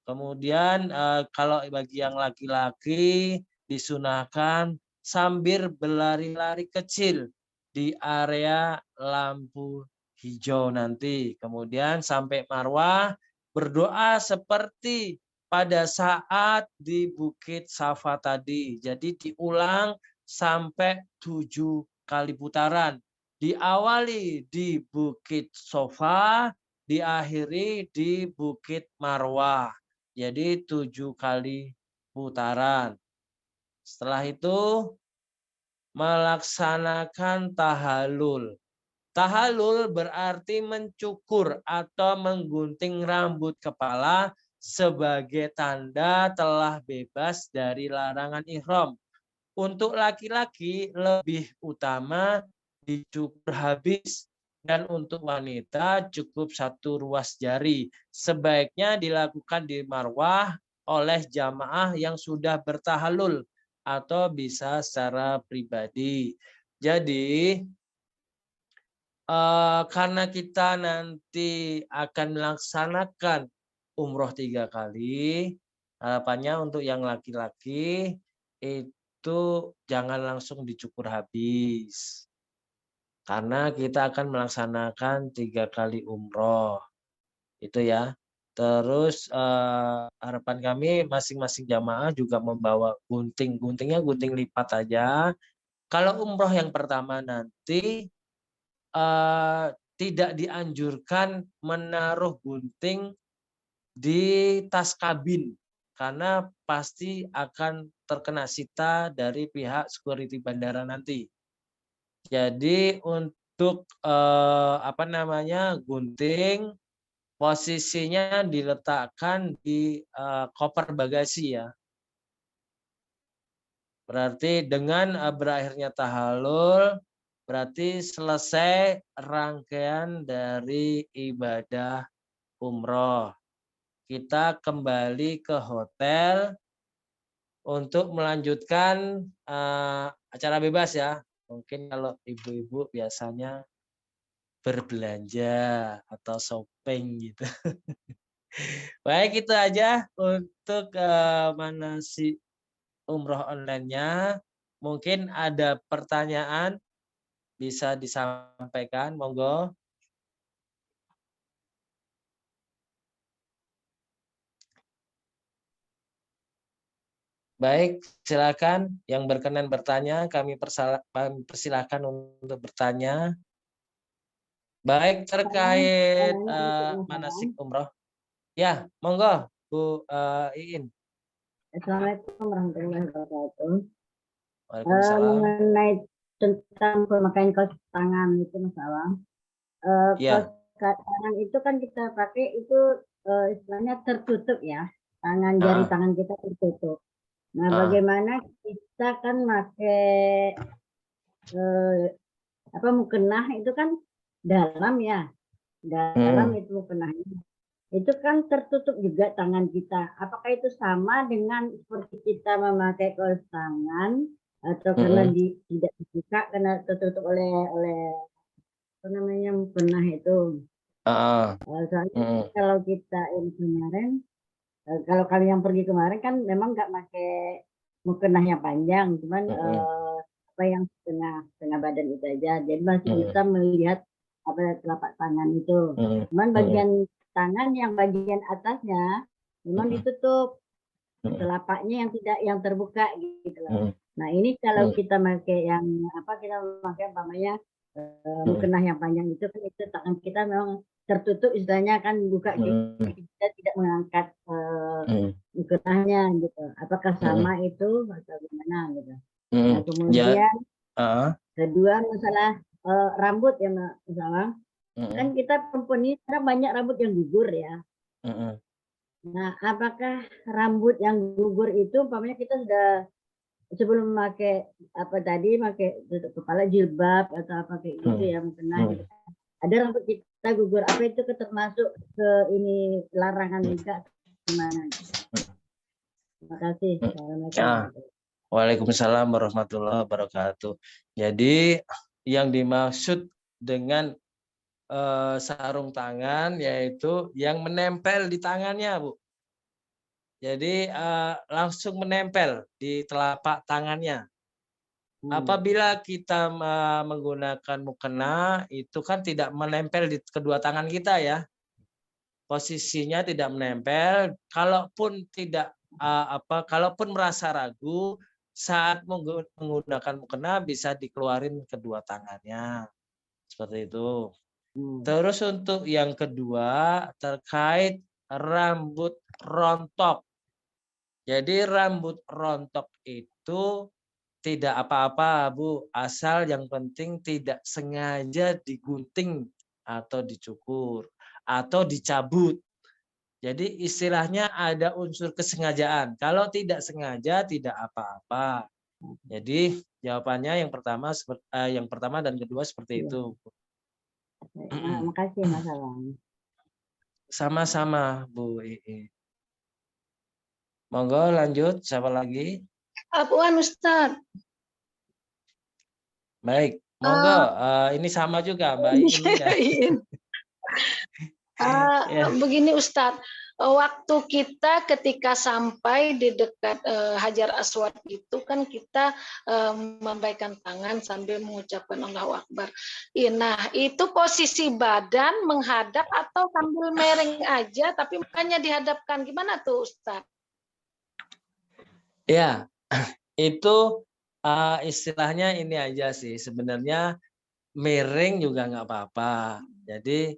Kemudian kalau bagi yang laki-laki disunahkan sambil berlari-lari kecil di area lampu hijau nanti. Kemudian sampai Marwah berdoa seperti pada saat di Bukit Safa tadi. Jadi diulang sampai 7 kali putaran. Diawali di Bukit Safa, diakhiri di Bukit Marwah. Jadi 7 kali putaran. Setelah itu melaksanakan tahallul. Tahallul berarti mencukur atau menggunting rambut kepala sebagai tanda telah bebas dari larangan ihram. Untuk laki-laki lebih utama dicukur habis. Dan untuk wanita cukup 1 ruas jari. Sebaiknya dilakukan di Marwah oleh jamaah yang sudah bertahallul atau bisa secara pribadi. Jadi karena kita nanti akan melaksanakan umroh 3 kali, harapannya untuk yang laki-laki itu jangan langsung dicukur habis. Karena kita akan melaksanakan 3 kali umroh. Itu ya. Terus harapan kami masing-masing jamaah juga membawa gunting. Guntingnya gunting lipat aja. Kalau umroh yang pertama nanti tidak dianjurkan menaruh gunting di tas kabin. Karena pasti akan terkena sita dari pihak security bandara nanti. Jadi untuk gunting posisinya diletakkan di koper bagasi ya. Berarti dengan berakhirnya tahallul berarti selesai rangkaian dari ibadah umroh. Kita kembali ke hotel untuk melanjutkan acara bebas ya. Mungkin kalau ibu-ibu biasanya berbelanja atau shopping gitu. Baik, itu aja untuk manasik umroh online-nya. Mungkin ada pertanyaan bisa disampaikan, monggo. Baik, silakan yang berkenan bertanya, kami persilakan untuk bertanya. Baik, terkait manasik umroh. Ya, monggo Bu Iin. Assalamualaikum warahmatullahi wabarakatuh. Waalaikumsalam. Mengenai tentang pemakaian kaos tangan itu masalah. Ya. Kaos tangan itu kan kita pakai itu istilahnya tertutup ya. Tangan jari tangan kita tertutup. Nah, bagaimana kita kan pakai mukena itu kan dalam ya. Dalam itu mukenahnya. itu kan tertutup juga tangan kita. Apakah itu sama dengan seperti kita memakai kaos tangan atau karena tidak dibuka karena tertutup oleh apa namanya mukena itu? Soalnya kalau kita ini kemarin, kalau kalian yang pergi kemarin kan memang nggak pakai mukena yang panjang, cuman apa yang setengah badan itu aja. Jadi masih bisa melihat apa telapak tangan itu. Cuman bagian tangan yang bagian atasnya memang ditutup, telapaknya yang terbuka gitu loh. Nah ini kalau kita pakai yang apa kita pakai umpamanya mukena yang panjang itu kan itu tangan kita memang tertutup istilahnya kan buka kita tidak mengangkat mukenanya gitu. Apakah sama itu atau gimana gitu. Nah kemudian kedua masalah rambut ya Mas Awang. Kan kita perempuan ini sekarang banyak rambut yang gugur ya. Nah, apakah rambut yang gugur itu, umpamanya kita sudah sebelum memakai apa tadi, pakai tutup kepala jilbab atau apa kayak gitu ya, mukena gitu. Ada rambut kita gugur, apa itu termasuk ke ini larangan juga gimana? Terima kasih. Waalaikumsalam warahmatullahi wabarakatuh. Jadi yang dimaksud dengan sarung tangan yaitu yang menempel di tangannya, Bu. Jadi langsung menempel di telapak tangannya. Apabila kita menggunakan mukena itu kan tidak menempel di kedua tangan kita ya. Posisinya tidak menempel. Kalaupun tidak kalaupun merasa ragu saat menggunakan mukena bisa dikeluarin kedua tangannya. Seperti itu. Terus untuk yang kedua terkait rambut rontok. Jadi rambut rontok itu tidak apa-apa, Bu, asal yang penting tidak sengaja digunting atau dicukur atau dicabut. Jadi istilahnya ada unsur kesengajaan. Kalau tidak sengaja tidak apa-apa. Jadi jawabannya yang pertama dan kedua seperti itu. Terima kasih Mas Awang. Sama-sama Bu Ii. Monggo lanjut, siapa lagi? Apaan Ustadz? Baik, monggo. Ini sama juga Mbak Iin. Begini Ustadz, waktu kita ketika sampai di dekat Hajar Aswad itu kan kita membaikan tangan sambil mengucapkan Allahu Akbar. Nah itu posisi badan menghadap atau sambil mereng aja tapi mukanya dihadapkan, gimana tuh Ustadz? Ya, itu istilahnya ini aja sih, sebenarnya miring juga nggak apa-apa. Jadi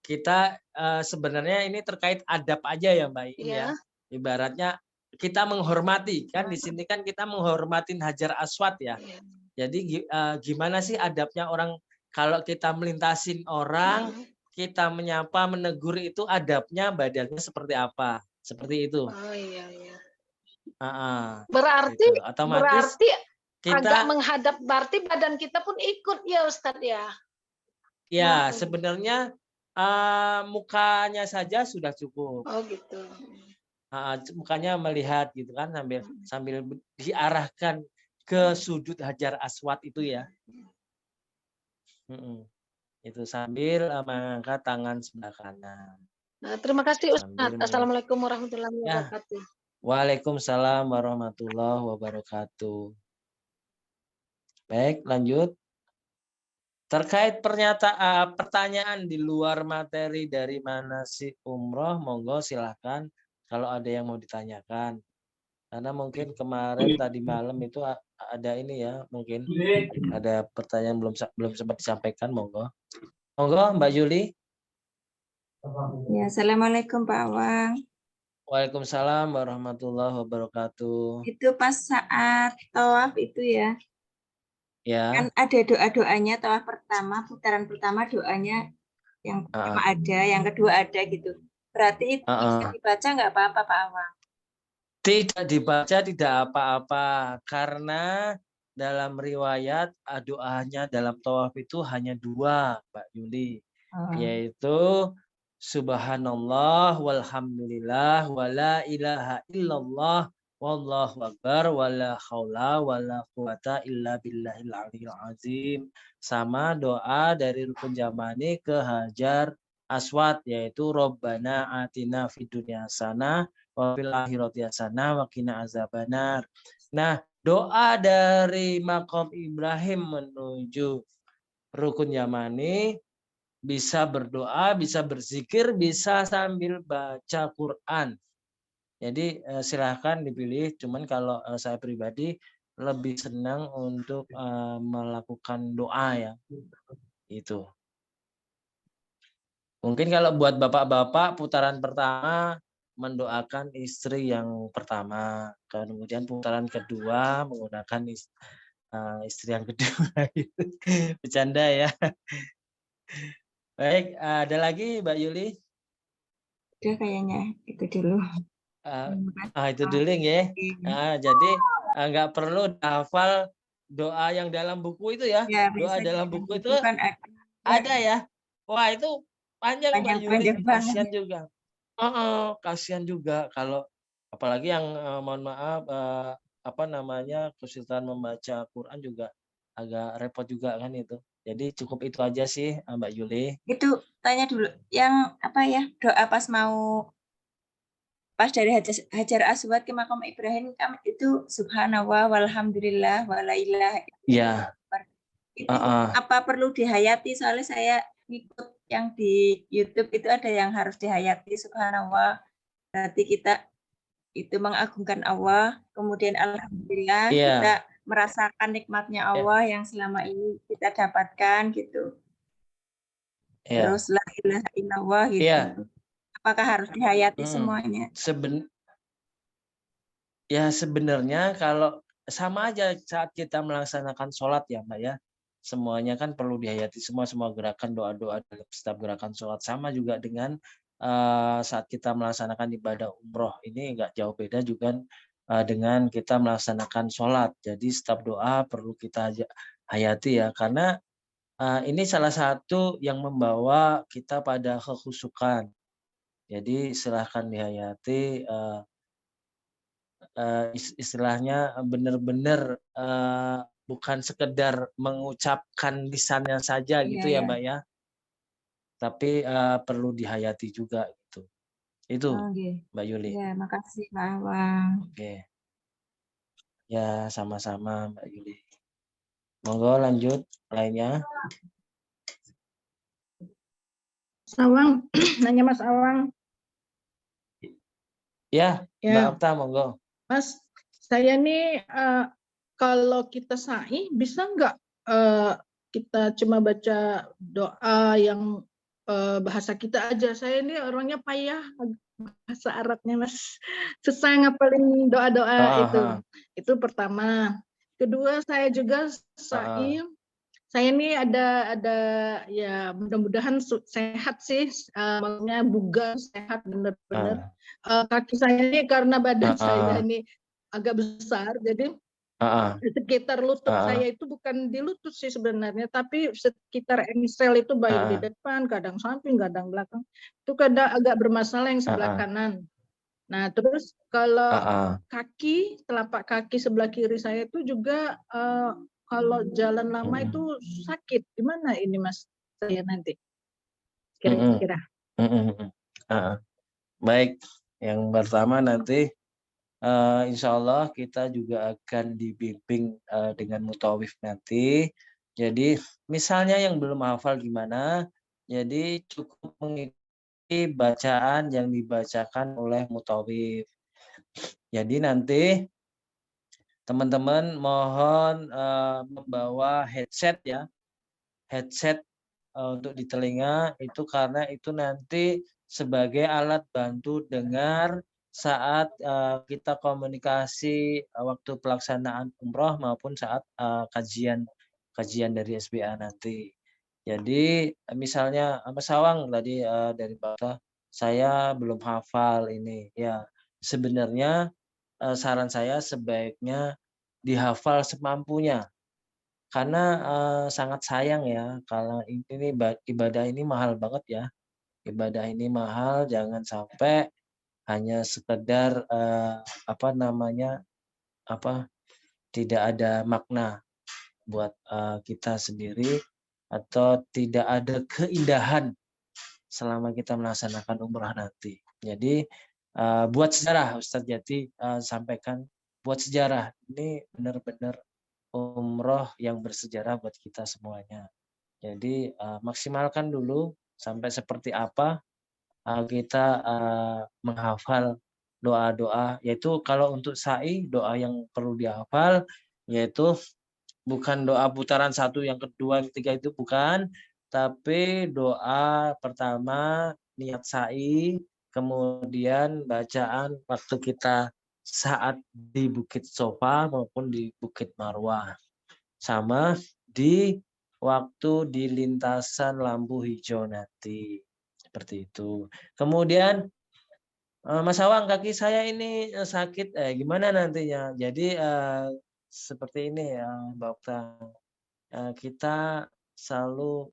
kita sebenarnya ini terkait adab aja ya Mbak Iin ya. Ibaratnya kita menghormati kan di sini kan kita menghormatin Hajar Aswad ya. Jadi gimana sih adabnya orang kalau kita melintasin orang, kita menyapa, menegur itu adabnya badannya seperti apa? Seperti itu. Oh iya iya. Berarti gitu. Otomatis kita agak menghadap, berarti badan kita pun ikut ya Ustadz ya. Ya, sebenarnya mukanya saja sudah cukup. Oh gitu. Mukanya melihat gitu kan sambil diarahkan ke sudut Hajar Aswad itu ya. Itu sambil mengangkat tangan sebelah kanan. Nah, terima kasih Ustadz. Assalamualaikum warahmatullahi wabarakatuh. Waalaikumsalam warahmatullahi wabarakatuh. Baik, lanjut. Terkait pertanyaan di luar materi dari manasik umroh, monggo silahkan kalau ada yang mau ditanyakan. Karena mungkin kemarin tadi malam itu ada ini ya, mungkin ada pertanyaan belum sempat disampaikan, monggo. Monggo Mbak Juli. Ya, Assalamualaikum Pak Awang. Waalaikumsalam warahmatullahi wabarakatuh. Itu pas saat tawaf itu ya. Ya. Kan ada doa-doanya tawaf pertama, putaran pertama doanya yang pertama ada, yang kedua ada gitu. Berarti itu bisa dibaca nggak apa-apa Pak Awang? Tidak dibaca tidak apa-apa karena dalam riwayat doanya dalam tawaf itu hanya dua, Mbak Yuli, yaitu Subhanallah walhamdulillah wala ilaha illallah wallahu akbar wala haula wala quwata illa billahil aliyil azim. Sama doa dari rukun Yamani ke Hajar Aswad, yaitu Rabbana atina fid dunya hasanah wa fil akhirati hasanah wa qina azabannar. Nah, doa dari maqam Ibrahim menuju rukun Yamani bisa berdoa, bisa berzikir, bisa sambil baca Quran. Jadi silahkan dipilih. Cuman kalau saya pribadi lebih senang untuk melakukan doa ya. Itu. Mungkin kalau buat bapak-bapak putaran pertama mendoakan istri yang pertama, kemudian putaran kedua menggunakan istri yang kedua. Bercanda ya. Baik, ada lagi Mbak Yuli? Udah kayaknya itu dulu. Itu dulu ya. Jadi nggak perlu hafal doa yang dalam buku itu ya. Ya, Doa dalam buku itu kan ada ya. Wah, itu panjang Mbak Yuli. panjang Kasihan banget. juga. Kasihan juga kalau apalagi yang mohon maaf kesulitan membaca Quran juga agak repot juga kan itu. Jadi cukup itu aja sih Mbak Yuli. Itu tanya dulu yang apa ya, doa pas dari Hajar Aswad ke makam Ibrahim itu subhanallah walhamdulillah wala ilaha Iya. itu apa perlu dihayati? Soalnya saya ngikut yang di YouTube itu ada yang harus dihayati subhanallah. Berarti kita itu mengagungkan Allah, kemudian alhamdulillah kita merasakan nikmatnya Allah yang selama ini kita dapatkan gitu. Terus la ilaha illallah gitu. Apakah harus dihayati semuanya? Sebenarnya kalau sama aja saat kita melaksanakan sholat ya Mbak ya. Semuanya kan perlu dihayati semua gerakan doa-doa dalam setiap gerakan sholat, sama juga dengan saat kita melaksanakan ibadah umroh ini nggak jauh beda juga dengan kita melaksanakan sholat. Jadi setiap doa perlu kita hayati ya, karena ini salah satu yang membawa kita pada kekhusyukan. Jadi silahkan dihayati, istilahnya benar-benar bukan sekedar mengucapkan lisannya saja gitu ya Mbak ya. Tapi perlu dihayati juga gitu. Itu Mbak Yuli. Ya, makasih Pak Awang. Oke. Ya, sama-sama Mbak Yuli. Monggo lanjut lainnya. Awang, nanya Mas Awang. Ya, Mbak Okta, monggo. Mas, saya nih kalau kita sa'i bisa nggak kita cuma baca doa yang bahasa kita aja? Saya ini orangnya payah bahasa Arabnya Mas, susah ngapalin doa-doa itu. Itu pertama. Kedua, saya juga sa'i. Saya ini ada ya mudah-mudahan sehat sih, maksudnya bugar, sehat benar-benar. Kaki saya ini karena badan saya ini agak besar, jadi di sekitar lutut saya itu bukan di lutut sih sebenarnya, tapi sekitar engsel itu baik di depan, kadang samping, kadang belakang. Itu kadang agak bermasalah yang sebelah kanan. Nah, terus kalau kaki, telapak kaki sebelah kiri saya itu juga kalau jalan lama itu sakit. Gimana ini Mas saya nanti? Kira-kira. Baik, yang pertama nanti insya Allah kita juga akan dibimbing dengan mutawif nanti. Jadi misalnya yang belum hafal gimana, jadi cukup mengikuti bacaan yang dibacakan oleh mutawif. Jadi nanti teman-teman mohon membawa headset ya, headset untuk di telinga itu, karena itu nanti sebagai alat bantu dengar saat kita komunikasi waktu pelaksanaan umroh maupun saat kajian dari SBA nanti. Jadi misalnya Mas Awang tadi dari Bapak, saya belum hafal ini ya, sebenarnya saran saya sebaiknya dihafal semampunya, karena sangat sayang ya kalau ini ibadah ini mahal banget ya. Ibadah ini mahal, jangan sampai hanya sekedar tidak ada makna buat kita sendiri atau tidak ada keindahan selama kita melaksanakan umrah nanti. Jadi buat sejarah, Ustadz Jati sampaikan, buat sejarah. Ini benar-benar umroh yang bersejarah buat kita semuanya. Jadi maksimalkan dulu sampai seperti apa kita menghafal doa-doa, yaitu kalau untuk sa'i doa yang perlu dihafal yaitu bukan doa putaran 1, yang kedua, yang ketiga itu bukan, tapi doa pertama niat sa'i, kemudian bacaan waktu kita saat di Bukit Sofa maupun di Bukit Marwah, sama di waktu di lintasan lampu hijau nanti, seperti itu. Kemudian Mas Awang, kaki saya ini sakit, gimana nantinya? Jadi seperti ini ya, Mbak Okta. Kita selalu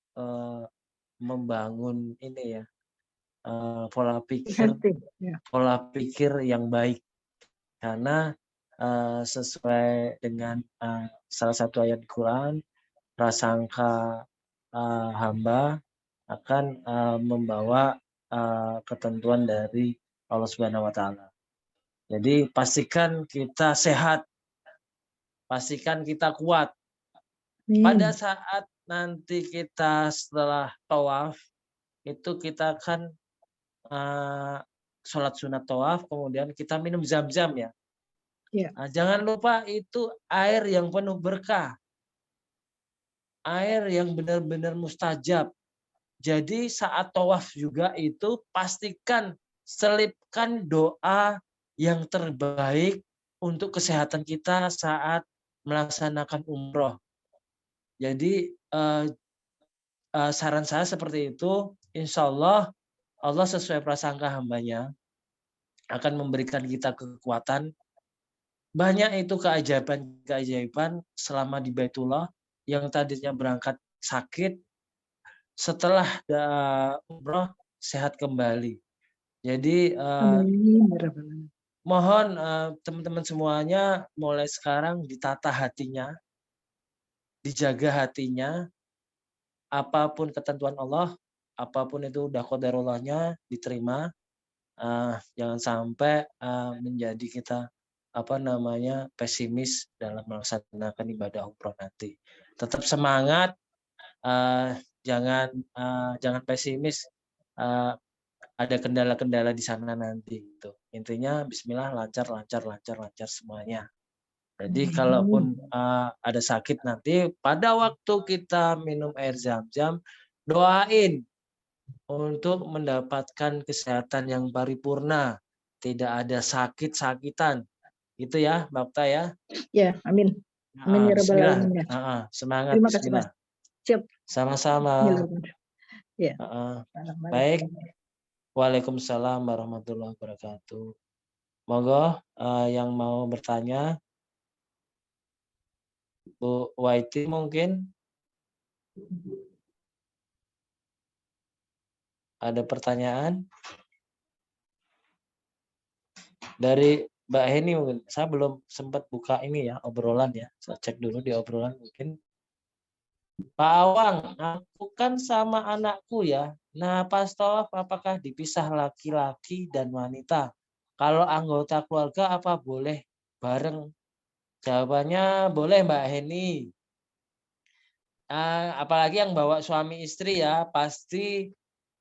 membangun ini ya, pola pikir yang baik, karena sesuai dengan salah satu ayat Quran, prasangka hamba akan membawa ketentuan dari Allah Subhanahu wa Ta'ala. Jadi pastikan kita sehat, pastikan kita kuat. Pada saat nanti kita setelah tawaf itu kita akan sholat sunat tawaf, kemudian kita minum zam-zam ya. Nah, jangan lupa itu air yang penuh berkah, air yang benar-benar mustajab. Jadi saat tawaf juga itu pastikan selipkan doa yang terbaik untuk kesehatan kita saat melaksanakan umroh. Jadi saran saya seperti itu. Insya Allah sesuai prasangka hambanya akan memberikan kita kekuatan. Banyak itu keajaiban selama di Baitullah, yang tadinya berangkat sakit, setelah umroh sehat kembali. Jadi mohon teman-teman semuanya mulai sekarang ditata hatinya, dijaga hatinya, apapun ketentuan Allah, apapun itu udah qadarullahnya diterima. Jangan sampai menjadi kita pesimis dalam melaksanakan ibadah umroh nanti. Tetap semangat, jangan pesimis. Ada kendala-kendala di sana nanti gitu. Intinya bismillah, lancar semuanya. Jadi kalaupun ada sakit nanti, pada waktu kita minum air zam-zam, doain untuk mendapatkan kesehatan yang paripurna, tidak ada sakit-sakitan. Itu ya, Mbak Okta ya. Ya, amin. Amin ya rabbal alamin. Semangat. Terima kasih, Mas. Siap. Sama-sama. Ya. Baik. Waalaikumsalam warahmatullahi wabarakatuh. Monggo yang mau bertanya, Bu Waiti mungkin ada pertanyaan dari Mbak Heni mungkin. Saya belum sempat buka ini ya, obrolan ya. Saya cek dulu di obrolan mungkin. Pak Awang, aku kan sama anakku ya. Nah, pas tawaf apakah dipisah laki-laki dan wanita? Kalau anggota keluarga apa boleh bareng? Jawabannya boleh, Mbak Heni. Apalagi yang bawa suami istri ya, pasti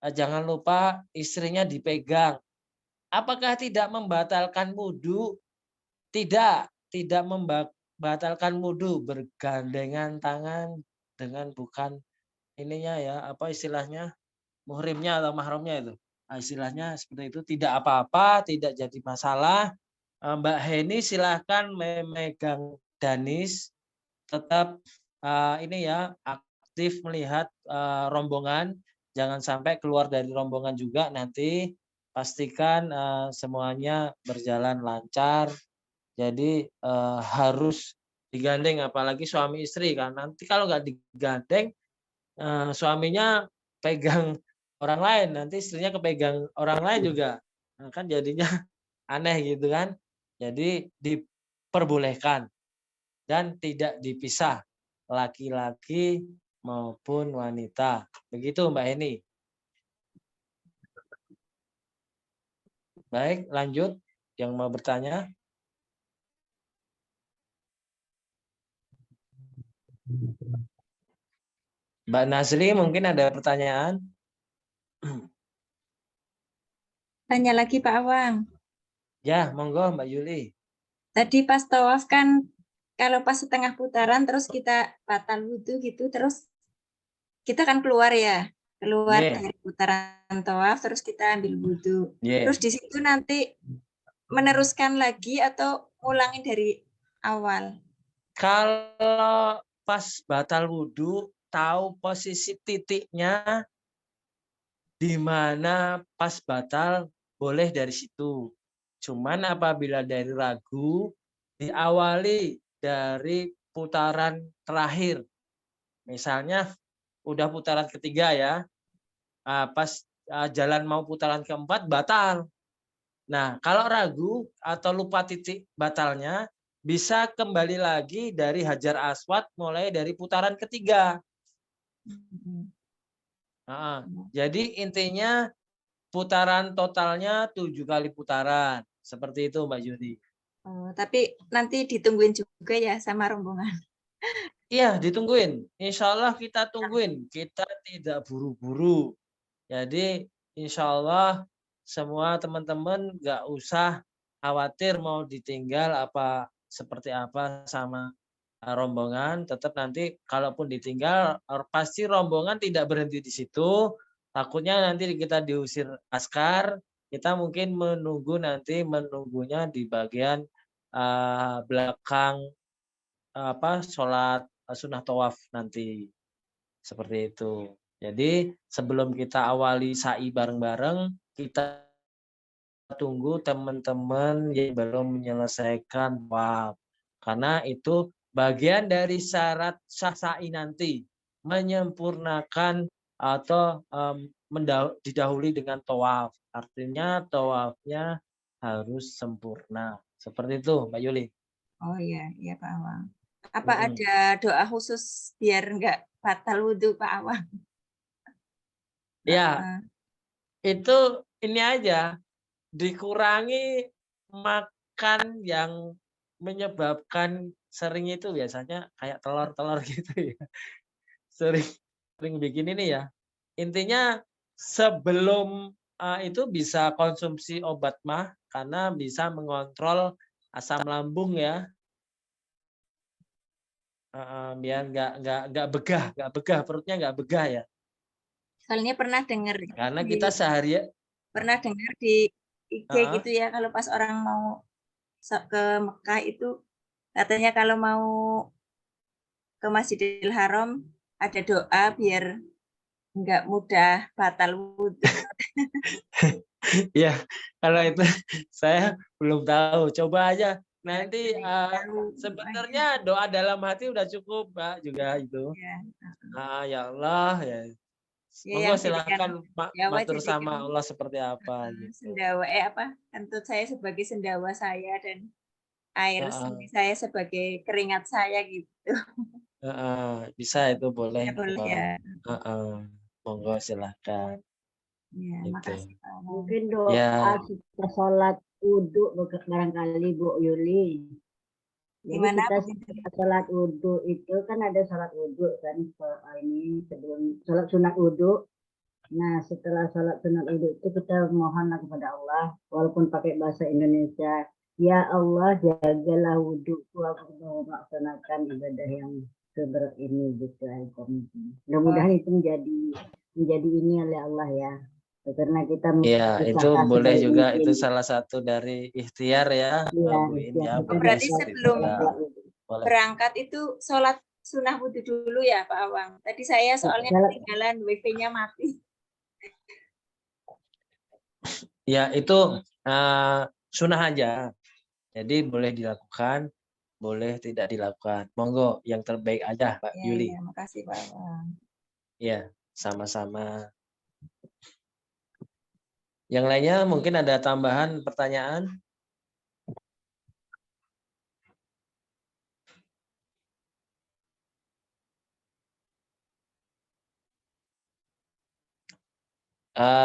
jangan lupa istrinya dipegang. Apakah tidak membatalkan wudu? Tidak membatalkan wudu, bergandengan tangan dengan bukan ininya ya, apa istilahnya, muhrimnya atau mahramnya itu. Istilahnya seperti itu, tidak apa-apa, tidak jadi masalah. Mbak Heni silahkan memegang Danis, tetap ini ya, aktif melihat rombongan, jangan sampai keluar dari rombongan juga nanti. Pastikan semuanya berjalan lancar. Jadi harus digandeng, apalagi suami istri kan. Nanti kalau nggak digandeng, suaminya pegang orang lain, nanti istrinya kepegang orang lain juga. Nah, kan jadinya aneh gitu kan. Jadi diperbolehkan dan tidak dipisah laki-laki maupun wanita. Begitu Mbak Heni. Baik, lanjut. Yang mau bertanya? Mbak Nasri mungkin ada pertanyaan? Tanya lagi Pak Awang. Ya, monggo Mbak Yuli. Tadi pas tawaf kan kalau pas setengah putaran terus kita batal wudhu gitu, terus kita kan keluar ya, keluar Yeah. dari putaran tawaf terus kita ambil wudhu. Yeah. Terus di situ nanti meneruskan lagi atau ngulangin dari awal? Kalau pas batal wudhu, tahu posisi titiknya di mana pas batal, boleh dari situ. Cuman apabila dari ragu, diawali dari putaran terakhir. Misalnya udah putaran ketiga ya, pas jalan mau putaran keempat batal. Nah, kalau ragu atau lupa titik batalnya, bisa kembali lagi dari Hajar Aswad mulai dari putaran ketiga. Jadi intinya putaran totalnya 7 kali putaran. Seperti itu Mbak Yudi. Oh, tapi nanti ditungguin juga ya sama rombongan. Iya, ditungguin. Insya Allah kita tungguin. Kita tidak buru-buru. Jadi insya Allah semua teman-teman nggak usah khawatir mau ditinggal apa seperti apa sama rombongan. Tetap nanti kalaupun ditinggal, pasti rombongan tidak berhenti di situ. Takutnya nanti kita diusir askar. Kita mungkin menunggunya di bagian belakang sholat sunnah tawaf nanti. Seperti itu. Jadi sebelum kita awali sa'i bareng-bareng, kita tunggu teman-teman yang belum menyelesaikan tawaf. Karena itu bagian dari syarat sah sa'i nanti, menyempurnakan atau didahului dengan tawaf. Artinya tawafnya harus sempurna. Seperti itu, Mbak Yuli. Oh iya, iya Pak Awang. Apa ada doa khusus biar enggak batal wudhu Pak Awang? Ya, itu ini aja, dikurangi makan yang menyebabkan sering itu biasanya kayak telur-telur gitu ya. Sering bikin ini ya. Intinya sebelum itu bisa konsumsi obat mah karena bisa mengontrol asam lambung ya. Biar nggak begah perutnya nggak begah ya. Soalnya pernah dengar Karena kita pernah dengar di IG gitu ya, kalau pas orang mau ke Mekah itu katanya kalau mau ke Masjidil Haram ada doa biar nggak mudah batal wudhu. Ya, kalau itu saya belum tahu. Coba aja nanti sebenarnya doa dalam hati udah cukup, Pak, juga itu. Ya Allah ya. Monggo silakan Pak matur sama Allah seperti apa gitu. Sendawa kentut saya sebagai sendawa saya dan air seni saya sebagai keringat saya gitu. Bisa itu boleh. Ya, boleh ya. Monggo silakan. Ya, makasih. Mungkin doa kita sholat wudhu barangkali Bu Yuli. Jadi kita sholat wudhu itu kan ada sholat wudhu kan ini sebelum sholat sunat wudhu. Nah setelah sholat sunat wudhu itu kita mohonlah kepada Allah walaupun pakai bahasa Indonesia. Ya Allah jagalah wudhuku, aku mau melaksanakan ibadah yang seberat ini gitu. Mudah-mudahan itu menjadi ini oleh Allah ya. Karena kita itu boleh juga itu salah satu dari ikhtiar ya. Berarti sebelum berangkat itu sholat sunnah wudhu dulu ya Pak Awang. Tadi saya soalnya ketinggalan wifi-nya mati. Ya itu sunnah aja. Jadi boleh dilakukan, boleh tidak dilakukan. Monggo yang terbaik aja Pak Yuli. Ya, makasih Pak Awang. Ya, sama-sama. Yang lainnya mungkin ada tambahan pertanyaan?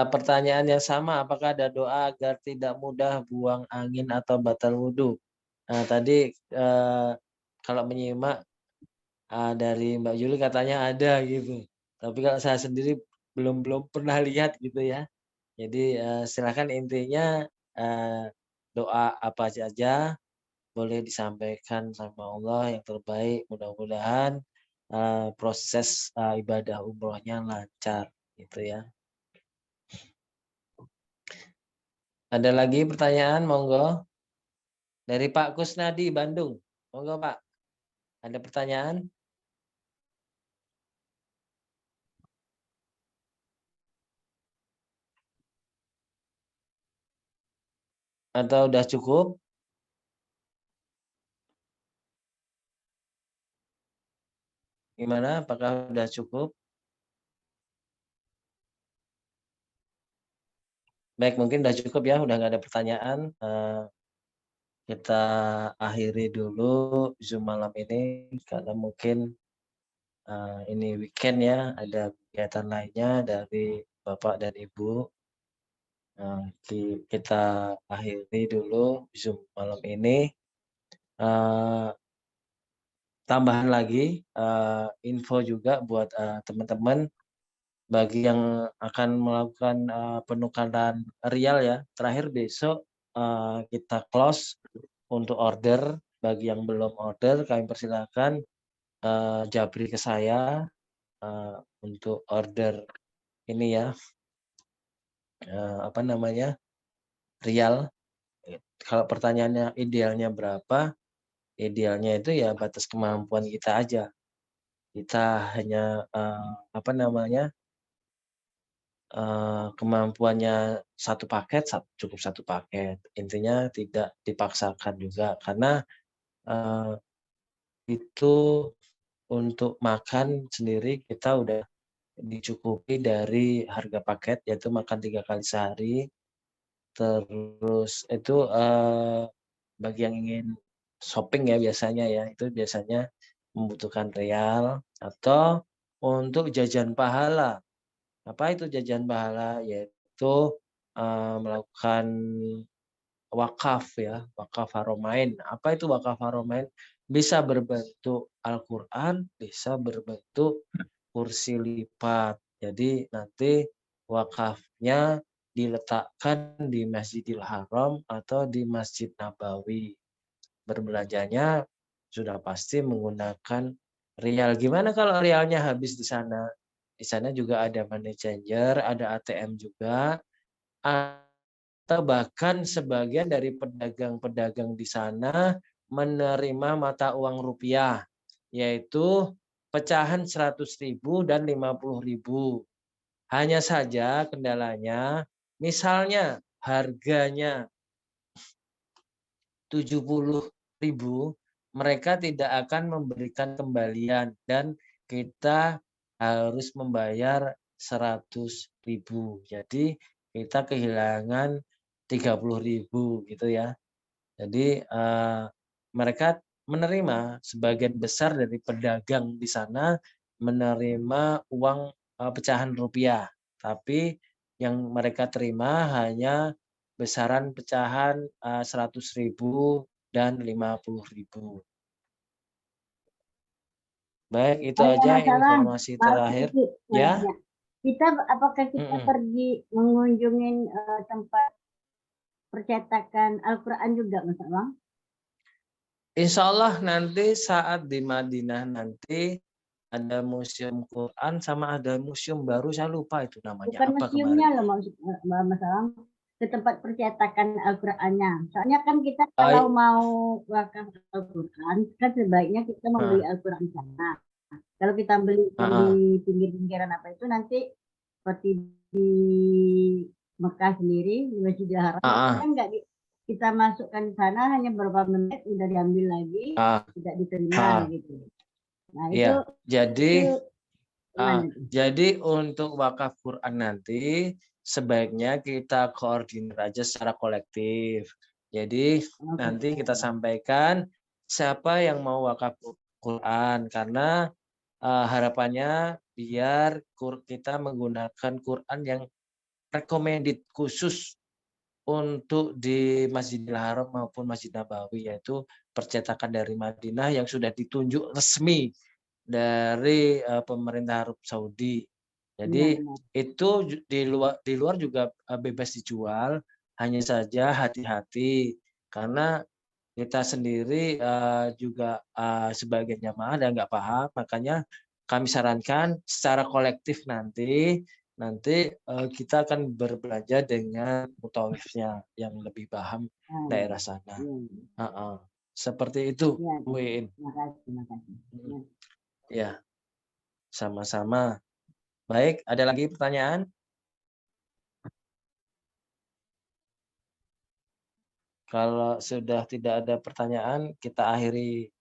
Pertanyaan yang sama, apakah ada doa agar tidak mudah buang angin atau batal wudhu? Tadi kalau menyimak dari Mbak Yuli katanya ada gitu. Tapi kalau saya sendiri belum pernah lihat gitu ya. Jadi silakan, intinya doa apa saja boleh disampaikan sama Allah yang terbaik. Mudah-mudahan proses ibadah umrohnya lancar gitu ya. Ada lagi pertanyaan, monggo. Dari Pak Kusnadi, Bandung. Monggo Pak, ada pertanyaan? Atau udah cukup? Gimana, apakah udah cukup? Baik, mungkin udah cukup ya, udah nggak ada pertanyaan. Kita akhiri dulu Zoom malam ini, karena mungkin ini weekend ya, ada kegiatan lainnya dari Bapak dan Ibu. Kita akhiri dulu Zoom malam ini. Tambahan lagi info juga buat teman-teman bagi yang akan melakukan penukaran rial ya. Terakhir besok kita close untuk order. Bagi yang belum order, kami persilakan japri ke saya untuk order ini ya, apa namanya, rial. Kalau pertanyaannya idealnya berapa? Idealnya itu ya batas kemampuan kita aja. Kita hanya apa namanya, kemampuannya satu paket, cukup satu paket. Intinya tidak dipaksakan juga, karena itu untuk makan sendiri kita udah dicukupi dari harga paket, yaitu makan 3 kali sehari. Terus itu bagi yang ingin shopping ya biasanya ya, itu biasanya membutuhkan real. Atau untuk jajan pahala. Apa itu jajan pahala? Yaitu melakukan wakaf ya, wakaf haromain. Apa itu wakaf haromain? Bisa berbentuk Al-Quran, bisa berbentuk kursi lipat. Jadi nanti wakafnya diletakkan di Masjidil Haram atau di Masjid Nabawi. Berbelanjanya sudah pasti menggunakan rial. Gimana kalau rialnya habis di sana? Di sana juga ada money changer, ada ATM juga, atau bahkan sebagian dari pedagang-pedagang di sana menerima mata uang rupiah, yaitu pecahan 100.000 dan 50.000. Hanya saja kendalanya, misalnya harganya 70.000, mereka tidak akan memberikan kembalian dan kita harus membayar 100.000. Jadi kita kehilangan 30.000 gitu ya. Jadi mereka menerima, sebagian besar dari pedagang di sana menerima uang pecahan rupiah, tapi yang mereka terima hanya besaran pecahan 100.000 dan 50.000. Baik, itu aja informasi terakhir. Ya. Apakah kita pergi mengunjungi tempat percetakan Al-Quran juga, Mas Abang? Insya Allah nanti saat di Madinah nanti ada museum Quran sama ada museum baru, saya lupa itu namanya. Bukan apa museumnya kemarin. loh Mas Abang, ke tempat percetakan Al-Qurannya. Soalnya kan kita kalau mau wakaf Al-Quran kan sebaiknya kita membeli Al-Quran sana. Kalau kita beli di pinggir-pinggiran apa itu nanti seperti di Mekah sendiri di Masjidil Haram kan nggak kita masukkan di sana hanya beberapa menit udah diambil lagi, tidak diterima gitu. Nah itu jadi untuk wakaf Quran nanti sebaiknya kita koordinir aja secara kolektif. Jadi nanti kita sampaikan siapa yang mau wakaf Quran, karena harapannya biar kita menggunakan Quran yang recommended khusus untuk di Masjidil Haram maupun Masjid Nabawi, yaitu percetakan dari Madinah yang sudah ditunjuk resmi dari pemerintah Arab Saudi. Jadi itu di luar juga bebas dijual, hanya saja hati-hati karena kita sendiri juga sebagian jamaah dan nggak paham, makanya kami sarankan secara kolektif nanti kita akan berbelanja dengan mutawifnya yang lebih paham daerah sana. Seperti itu, Bu Iin. Terima kasih. Ya, sama-sama. Baik, ada lagi pertanyaan? Kalau sudah tidak ada pertanyaan, kita akhiri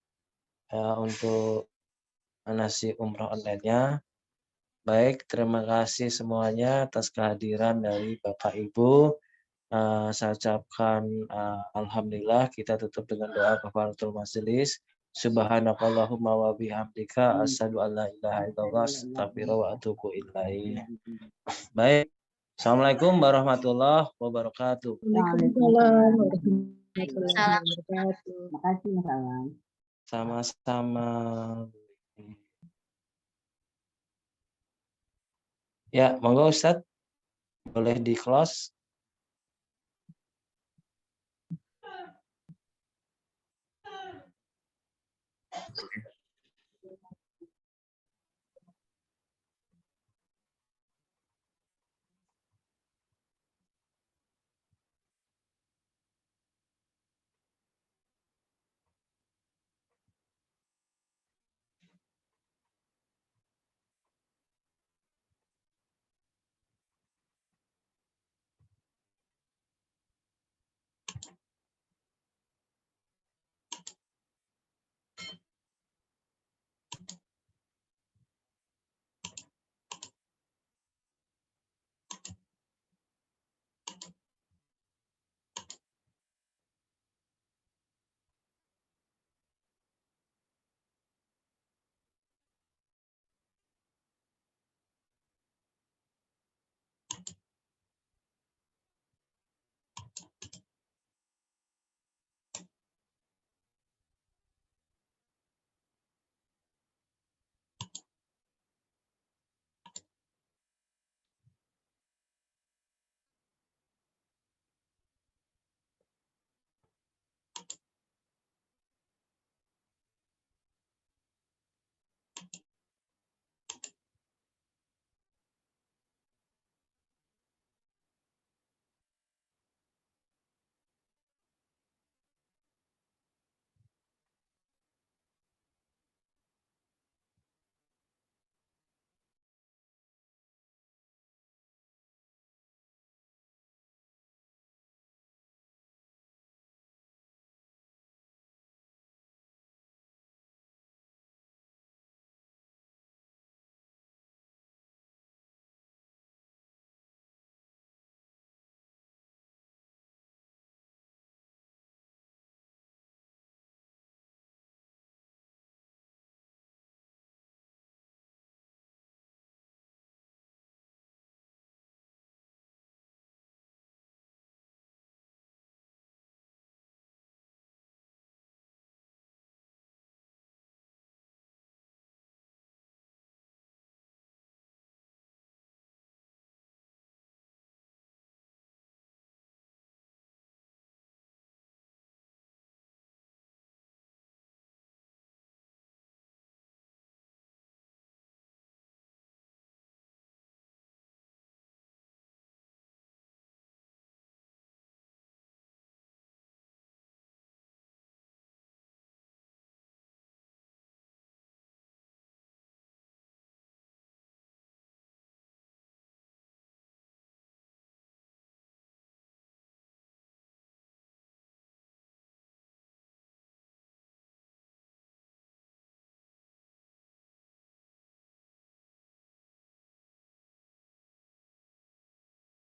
untuk manasik umroh online-nya. Baik, terima kasih semuanya atas kehadiran dari Bapak Ibu. Saya ucapkan alhamdulillah. Kita tutup dengan doa kafaratul majelis. Subhanakallahumma wa bihamdika asyhadu an la ilaha illallah astaghfiruka wa atubu ilaih. Baik. Assalamualaikum warahmatullahi wabarakatuh. Waalaikumsalam warahmatullahi wabarakatuh. Terima kasih, Mas Awan. Sama-sama. Ya, monggo Ustadz. Boleh di-close.